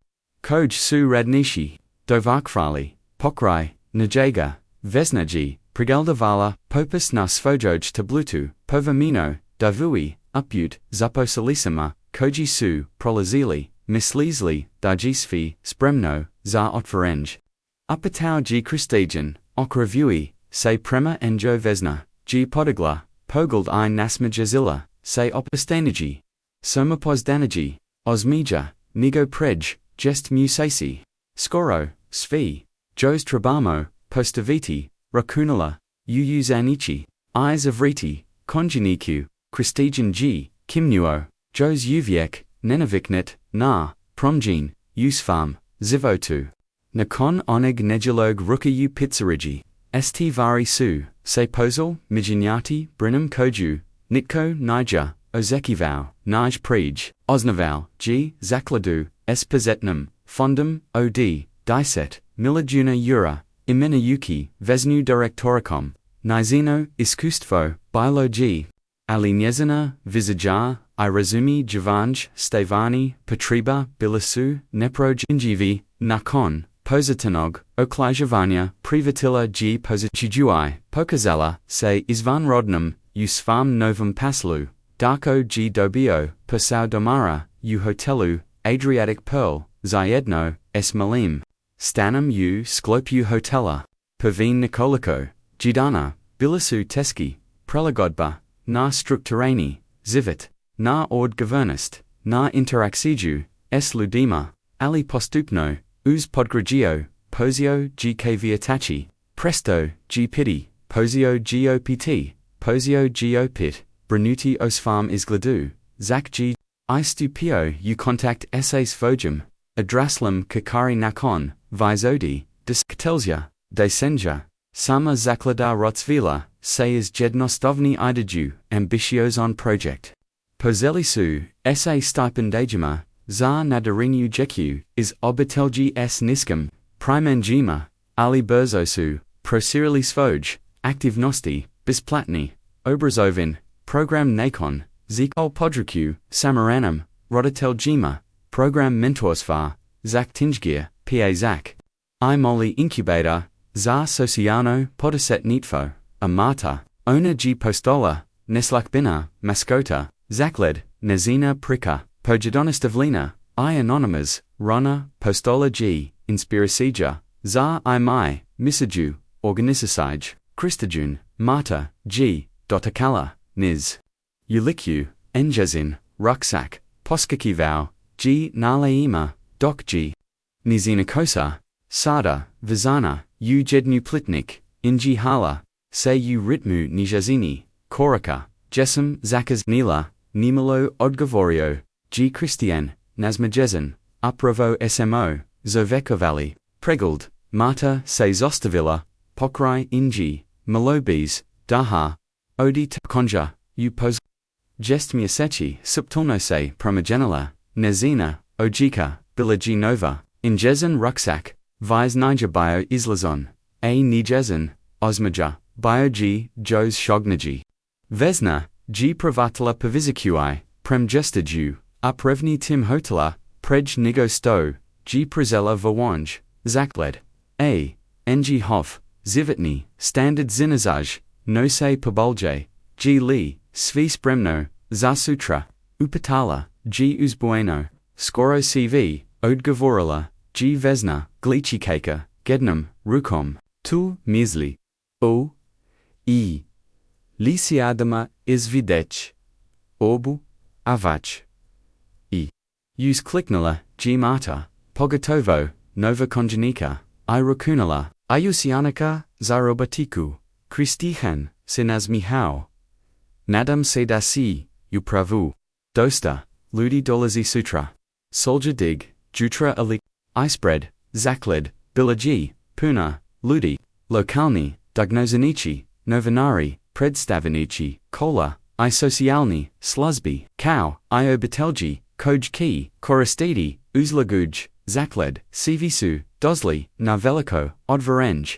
Koj su radnishi, dovakvrali, pokraj, njega, vesnaji, prigeldavala, popus na svojoj tablutu, povamino, davui, uput, zaposalissima, koji su, prolazili, mislizli, dajisvi, spremno, za otvaranje. Upatau g Christijan, okrivayu, se prema enjo vesna, g podigla, pogled I nasmajazilla, se opostanaji. Somapozdanaji, osmija, nego prej, gest musasi. Skoro, svi, jos trabamo, postaviti, rakunala, uzanichi, eyes of riti, konjaniku, Christijan g, kimnuo, jos uviek, nenaviknet, na, promjin, usfarm, zivotu. Nakon onig nejilog rukayu pizzarigi, st vari su, se posal, mijinyati, brinum koju, nitko nija, otkriwał, nij priči, oznawał, g, zakladu, pozetnum, fondum, od, diset, milijuna imenayuki, vesnu direktorikom, nizino, iskustwo, bilo g. Ali njezina, vizajar, I razumi Djevojčica, stevani, potreba, bilisu, neproj injivi, nakon, pozitanog, oklajavania, privatila g pozicijui, pokazala, se izvan rodnum, usfarm novum paslu, darko g dobio, persau domara, u hotelu, Adriatic pearl, zajedno, malim. Stanum u sklopu hotela, Pervin Nikoliko, Jidana, Bilisu Teski, Prelagodba, na strukturani, Zivit, na ord governist, na interaksiju, ludima, ali postupno, uz podgragio, posio gkviatachi, presto, gpidi, posio gopt, posio gopit, brenuti osfarm izgladu, zak g, I stupio u contact essays vojum, adraslam kakari nakon, vizodi, disktelsia, desenja, sama zaklada rotsvila, se is jednostovni idaju, ambitios on project. Pozelisu, essay stipendajima, za nadarinu jeku, is obitelji s niskim, primenjima, ali berzosu, prosirili svoj, aktivnosti, bisplatni, obrazovin, program nakon, zikol podruku, samaranum, roditeljima, program mentorsvar, zak tinjgir, pa zak. I moli incubator, za sociano, podaset nitfo, amata, ona g postola, neslakbina, mascota, zakled, nezina prika, pojadonastavlina, I anonymous, rona, postola g, inspirasija, za I mai, misaju, organizasij, Christajun, mata, g, dotakala, niz. Ulikyu, enjezin, rucksack, poskakivau, g naleima, dok g. Nizinakosa, sada, vizana, u jednu plitnik, inji hala, se u ritmu nijazini, koraka, jesum zakaz nila, nimalo odgovorio, g Christian, nazmajezen, upravo smo, zovekovali, pregald, mata se zostavila, pokraj inji, malobis, daha, odi konja, u pos. Gest miasechi, subtulno se promogenila, nezina, ojika, bilaji nova, injezen rucksack, vis nija bio izlazon, a nijezen, osmaja, bio g, jos shognaji. Vesna, g pravatala pavizikui, prem gestaju, uprevni tim hotela, prej nigo sto, g prezela vawanj, zakled. A. Ng hof, zivitni, standard zinazaj, no se pobolje, g li, svi spremno, za sutra, upatala, g uzbueno, skoro cv, odgovorila, g vesna, glichikaka, gednum, rukom, tu, misli. O. I. Lisiadama izvidech. Obu, avach. I. Use kliknala, g mata, pogatovo, nova konjanika, I rakunala, ayusianika, zarobatiku, Christihan, sinazmihau. Nadam se dasi, upravu. Dosta, ludi dolazi sutra. Soldier dig, jutra alik, ispread, zakled, bilaji, puna, ludi, lokalni, dagnozanichi, novinari, predstavanichi, kola, I socialni, sluzby, cow, I obitelji, koj ki, koristidi, uzlaguj, zakled, cvisu, dosli, na veliko, odvarenj.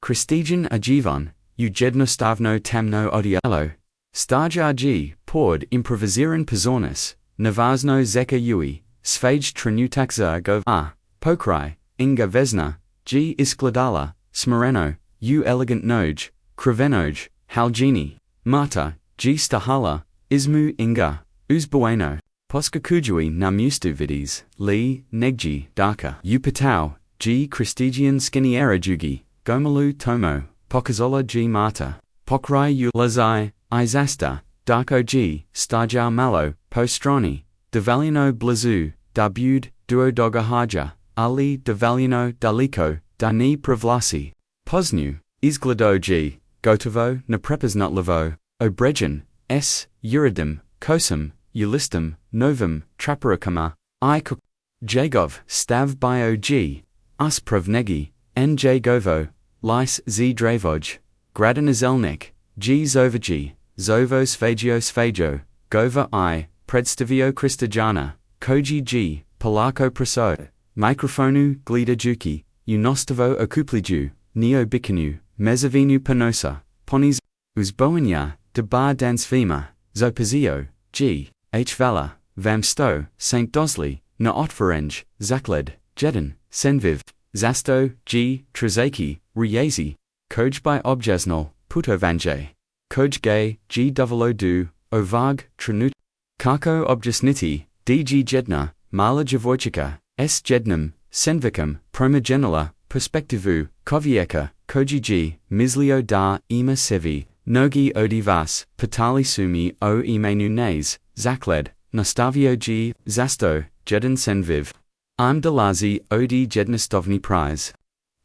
Christijan ajivon, u jednostavno tamno odialo. Starja g, pord improviziran pozornis, navazno zeka ui, svage trenutak za gov a, pokraj, inga vezna, G iskladala, smireno, u elegant noj, krivenoj, haljini, mata, G stahala, izmu inga, uzbueno, poskakujui nam ustu vides, li, negji, daka, upatau, G Christigian skiniera jugi, gomalu tomo, pokazola G mata, pokraj u lazai, izasta, darko G, stajau malo, postroni, devalino blazu, dubud, duo doga haja, ali devalino daliko, dani pravlasi, posnu, izglado G, gotovo, neprepoznatlivo, obrejan, s, uridum, kosum, ulistum, novum, traparakama, I kuk, jagov, stav bio G, us pravnegi, nj govo, lis z dravoj, gradanazelnik, G zovaji, zovos fagio, gova I, predstavio Christajana, koji G, polako praso, microfonu gleda juki, unostovo okupliju, neo bikinu, mezavinu panosa, poniz, uzboanya, debar dansvima, zopazio, G, h vala, vamsto, St. Dosli, na otvarenj, zakled, jedan, senviv, zasto, G, trazaki, riezi, koj by objaznol, putovanjay, koj gay, G double du, ovag, tranut, kako objasniti, dg jedna, mala Djevojčica, s jednim, senvikam, promogenala, perspektivu, kovieka, koji G, mislio da ima sevi, nogi odi vas, patali sumi o imenu nays, zakled, nastavio G, zasto, jedan senviv. I'm dolazi odi jednostovni prize.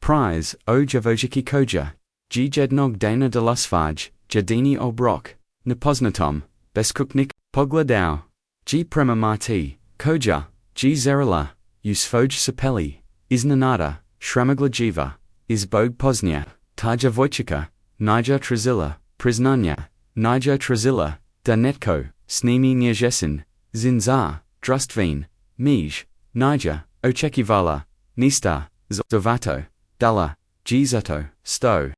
Prize, o Djevojčici koja, G jednog dana delasvaj, jedini obrok, nepoznatom, beskućniku, pogledao, G prema marti, koja, G zerala, usfoj sapeli, iznenada, shramaglajiva, izbog poznja, ta Djevojčica, nija trazila, priznanja, nija trazila, da netko, snimi nježesin, zinza, drustvin, mij, nija, očekivala, nista, zovato, dala, G zato, sto,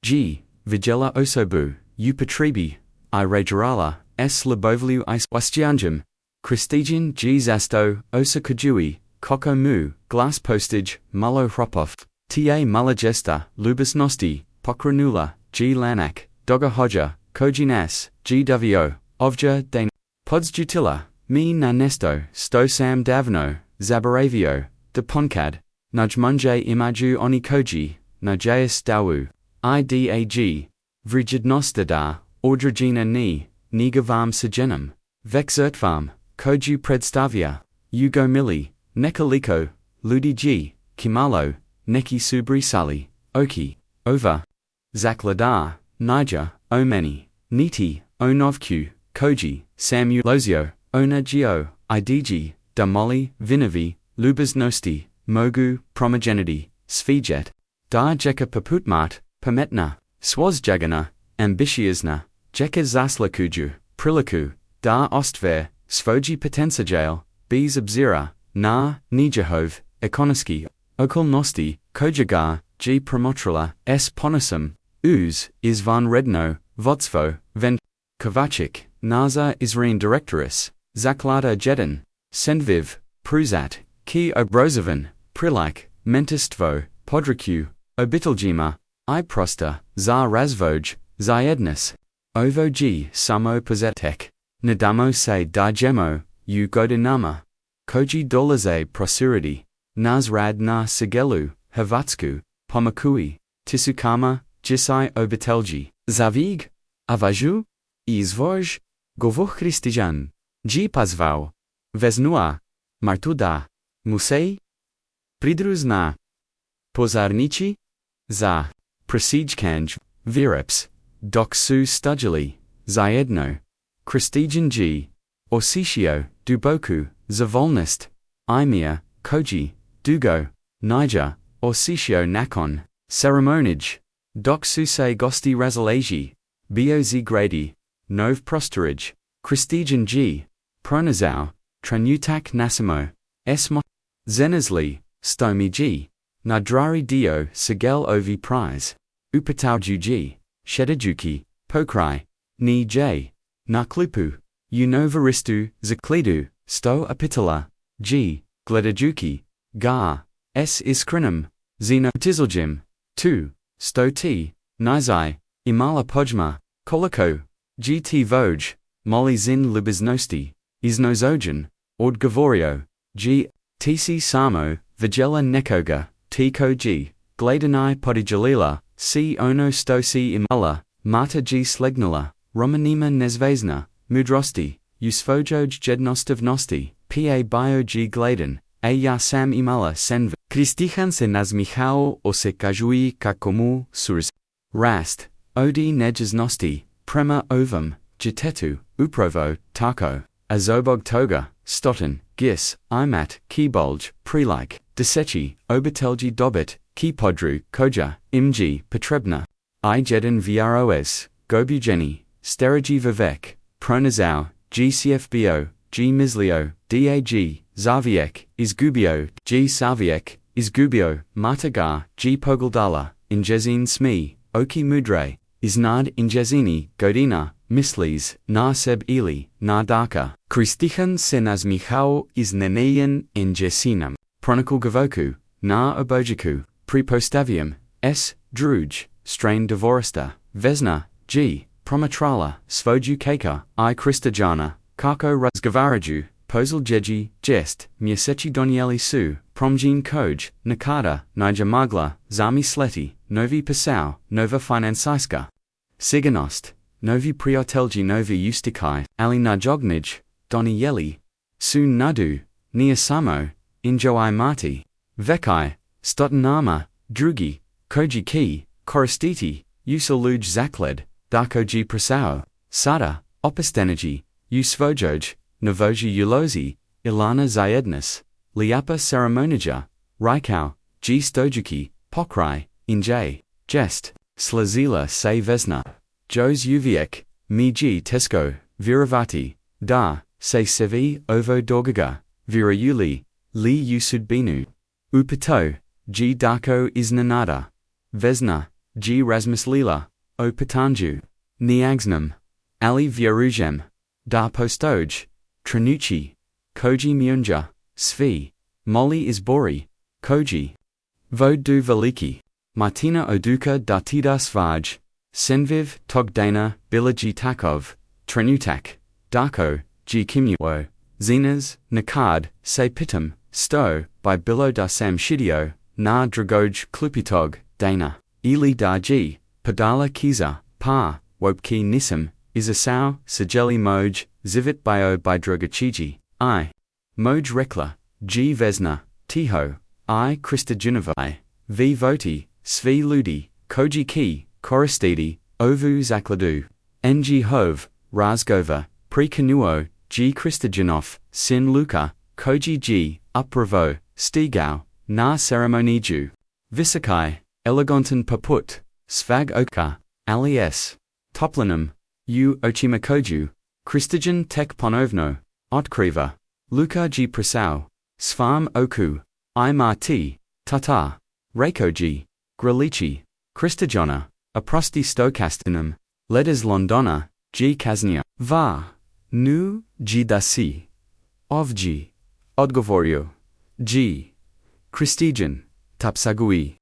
G, vigela osobu, upotrebi, I regerala, s libovliu I wastianjum, Christigian G zasto, osa kujui, koko mu, glass postage, malo hropov, ta mala gesta, lubasnosti, pokranula, G lanak, doga hoja, kojinas, G duvio, ovja dane, podsjutila, mi na nesto, sto sam davno, zabaravio, de ponkad, najmunje imaju oni koji, najajas dawu, idag, vrjednostida, odrajina ni, nigavam sejenum, vexertvam, koju predstavia, ugo mili, nekoliko, ludi G, kimalo, neki subrisali, oki, over, zaklada, nija, omeni, niti, onovku, koji, samu lozio, ona geo, idg, damoli, vinovi, lubaznosti, mogu, promogenity, svijet, da jeka paputmat, pametna, swazjagana, ambitiozna, jeka zaslakuju, priliku, da ostver, svoji potensajal, bez obzira, na, nijahov, ekonoski, okolnosti, kojagar, G promotrila, s ponosum, uz, izvan redno, vodstvo, ven, kovacic, naza izrain directoris, zaklada jedan, senviv, pruzat, ki obrozovan, prilik, mentistvo, podraku, obiteljima, I prosta, za razvoj, zajednis, ovo G samo pozetek, nadamo se dajemo, u godinama, koji dolaze prosperity, nas rad na sigelu, havatsku, pomakui, tisukama, jisai obitelji, zavig, avaju, izvoj, govuh Christijan, G pazvau, veznua, martuda, musei, pridruzna, pozarnici, za, presijkanj, vireps, dok su studjali, zajedno, Christijan G, orsitio, duboku, zavolnist, imia, koji, dugo, nija, orsitio nakon, ceremonij, dok su se gosti razalaji, bio z gradi, nov prostorij, Christijan G, pronazau, tranutak nasimo, esmo, zenizli, stomi G, nadrari dio sigel ovi prize, upatauju G, shedajuki, pokraj, ni J, naklupu, unovaristu, zaklidu, sto apitala, G, gledajuki, ga, S. Iskrinum, Zeno Tizelgim, 2. Sto T. Nizai, Imala Pojma, Koliko, GT Voj, Molly Zin Libiznosti, Iznozogen, Odgovorio, G. Tc Samo, Vigela Nekoga, Tko G. Gladenai Podijalila, C. Ono Stosi Imala, Mata G. Slegnula, Romanima Nezvezna, Mudrosti, Usfojoj Jednostavnosti, Pa Bio G. Gladen, A ja sam imala senv. Kristihan se nazmichao o se kažui kakomu surs. Rast, odi nejaznosti, prema ovam, jitetu, uprovo, tako, azobog toga, stoten, gis, imat, kibolj, prelike, desechi, obitelji dobit, kipodru, koja, imji, potrebna. I jeden vros, gobugeni, sterigi vivek, pronazau, gcfbo, g mislio, dag, zaviek, izgubio, g saviek, izgubio, matagar, g pogaldala, injezin sme, oki mudre, iznad injezini, godina, mislis, na seb ili, na daka, kristihan se nazmichao iz nenejen injesinam, pronical gavoku, na obojiku, prepostavium, s. druj, strain devorista, vesna, g. promatrala, svoju keka, I kristajana, kako razgovaraju, pozeljeji, jest, mjesechi donijeli su, promjin koj, nakada, nijamagla, zami sleti, novi pisao, nova finansijska. Siganost, novi priotelji novi ustikai, ali najognij, donijeli, sun nadu, nia samo, injoi mati, vekai, stotanama, drugi, koji ki, koristiti, usaluj zakled, darkoji prasao, sada, opistenergy, usvojoj, novoji ulozi, ilana zayednas, liapa ceremonija, rikau, g stojuki, pokraj, inj, jest, slazila se vesna, jos uviek, mi g tesko, viravati, da, se sevi ovo dorgaga, virayuli, li usudbinu, upito, g darko iznanada, vesna, g razmislila, o patanju, niagnum, ali vierujem, da postoj, trenuchi, koji myunja, svi, moli izbori, koji, vodu veliki, martina oduka datida svaj, senviv togdana bilaji takov, trenutak, darko, g kimyo, zinas, nakad, se pitam, sto, by bilo da sam shidio, na dragoj klupitog, dana, ili da g, padala kiza, pa, wopki nisam, isasau, sajeli moj, zivit bio by drogachiji, I. Moj rekla, g vesna, tiho, I kristajunavai, v voti, svi ludi, koji ki, koristidi, ovu zakladu, ng hov, razgova, prekanuo, g kristajanov, sin luka, koji g, upravo, stigau, na ceremoniju, visakai, eleganten paput, svag oka, alies, toplanum, u ochimakoju, kristajan tek ponovno, otkriva, luka g prasau, svam oku, I marti, tata, rekoji, grilici, kristajona, aprosti stokastinum, ledes londona, g kaznia, va, nu, g dasi, ovji, odgovorio, g, kristijan, tapsagui,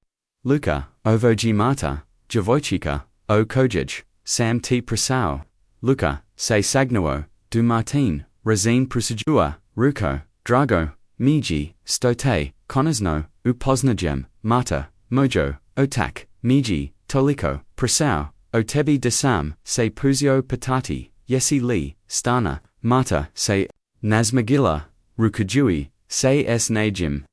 luka, ovo g mata, Djevojčica, o kojej, sam t prasau, luka, se sagnuo, du martin, razin prusajua, ruko, drago, miji, stote, konazno, upoznajemo, mata, mojo, otak, miji, toliko, prasau, o tebi desam, se puzio patati, yesi li, stana, mata, se, nazmagila, rukajui, se s najim.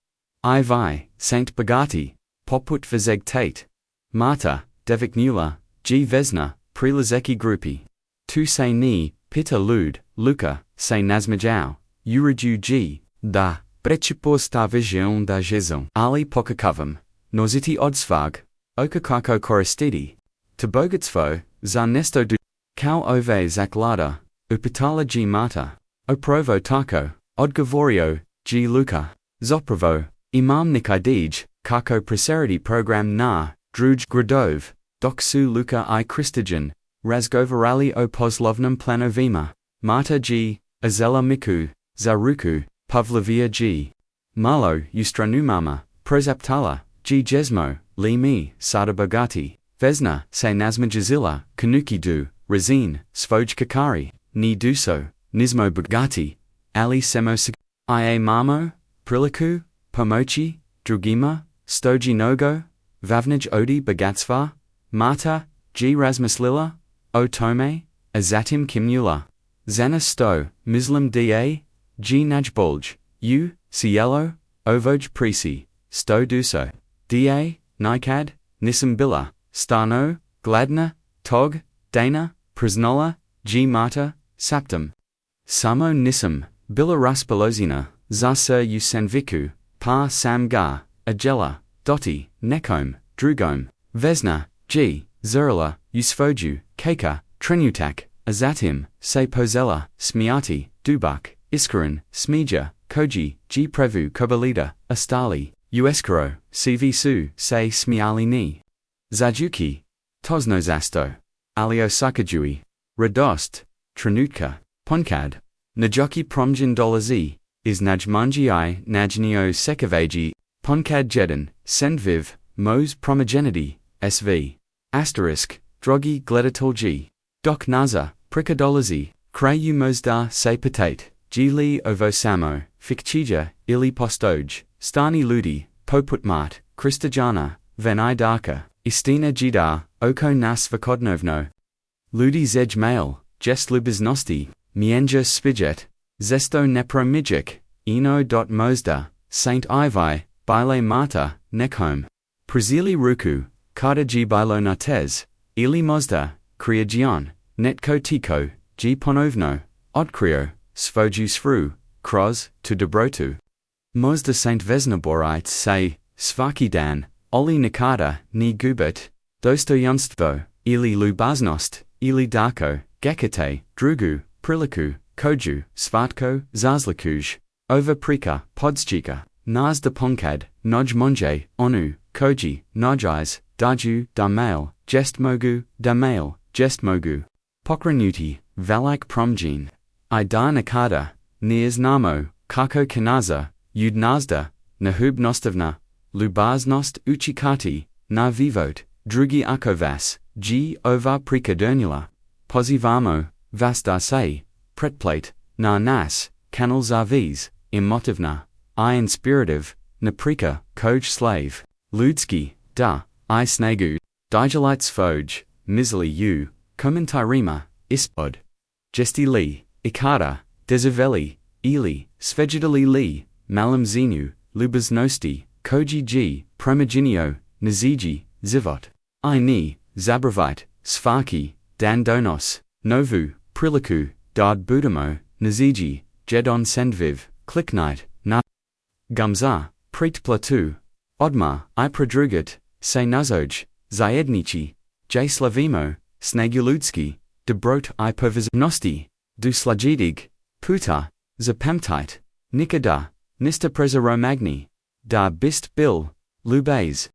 I vi, saint bagati, poput vizeg tate, mata, devik nula, g vesna, prilazeki grupi. Tu se ni, pita lud, luka, se nazmajau, uraju g, da, precipo sta vision da jezon. Ali pokakavam, noziti odsvag, okakako koristidi, tabogatstvo, za nesto du, kau ove zaklada, upitala g mata, oprovo tako, odgovorio, g luka, zoprovo, imam nikadij, kako preserity program na, druj gradov, doksu luka I kristajan, razgovarali o poslovnom planovima, mata g, azela miku, zaruku, pavlovia g. Malo ustranumama, Prozaptala, Jesmo, li mi, sada bogati, vezna, se nazmajazila, kanuki du, razin, svoj kakari, ni duso, nismo bogati, ali semo ia mamo, priliku, pomochi, drugima, stoji nogo, vavnaj odi bogatstva, mata, razmislila, o tome, azatim kimnula, zana sto, mislim da, najbolj, cielo, ovoj prisi, sto duso, da, nikad, nisam bila, stano, gladna, tog, dana, priznola, mata, saptam. Samo nisam, bila raspolozina, za se usanviku, pa sam ga, ajela, doti, nekom, drugom, vesna, zerla, usvoju, keka, trenutak, azatim, se pozela, smiati, dubak, iskaran, smija, koji, prevu kobalida, astali, ueskaro, cvsu, se smiali ni. Zajuki, tosnozasto, alio sakajui, radost, trenutka, ponkad, najoki promjin dolazi, is najmanji najnio sekavaji, ponkad jedan, sendviv, mos promogenity, sv. Asterisk, drogi gledatolji. Dok naza, prikadolazi, krayu mozda se patate, li ovo samo, fikchija, ili postoj, stani ludi, poputmat, kristajana, venai darka, istina jida, oko nas svakodnevne. Ludi zej mail, jest lubiznosti, mienja spijet, zesto nepromijik, ino.mozda, Saint Ivi, bile mata, nekom. Prizili ruku, kada bilo natez, ili mozda, kriagion, netko tiko, ponovno, otkrijo, svoju svru, kroz, to dobrotu. Mozda Saint Vesnaborite se, svaki dan, oli nikada, ni gubit, dostojanstvo, ili lubaznost, ili darko, gekate, drugu, priliku, koju, svatko, zazlikuj, over prika, podschika, nas de ponkad, noj monje, onu, koji, nojis, daju, mail, jest mogu. Pokranuti, valak promjin. I da nakada, nias namo, kako kanaza, nazda, nahub nostavna, lubaznost uchikati, na vivot, drugi akovas, ova prikadernula. Pozivamo, vas da se, pretplate, na nas, kanal zavis, emotivna, I inspirative, naprika, koj slave, ludski, da, I snagu, dijelites foj, misli komentarima, ispod. Gesti li, ikada, desiveli, ili, svedjidali li, malam zinu, lubaznosti, koji promogenio, naziji, zivot. I ni, zabravite, svaki, dan donos, novu, priliku, dad budamo, naziji, jedon sendviv, kliknite, na. Gumza, pret platu, odma, I prodrugat, se nazoj, jedinichi, slavimo, snaguludski, dobrot I poviznosti, du slajidig, puta, zapemtite, nikada, nista prezeromagni, da bist bil, lubez.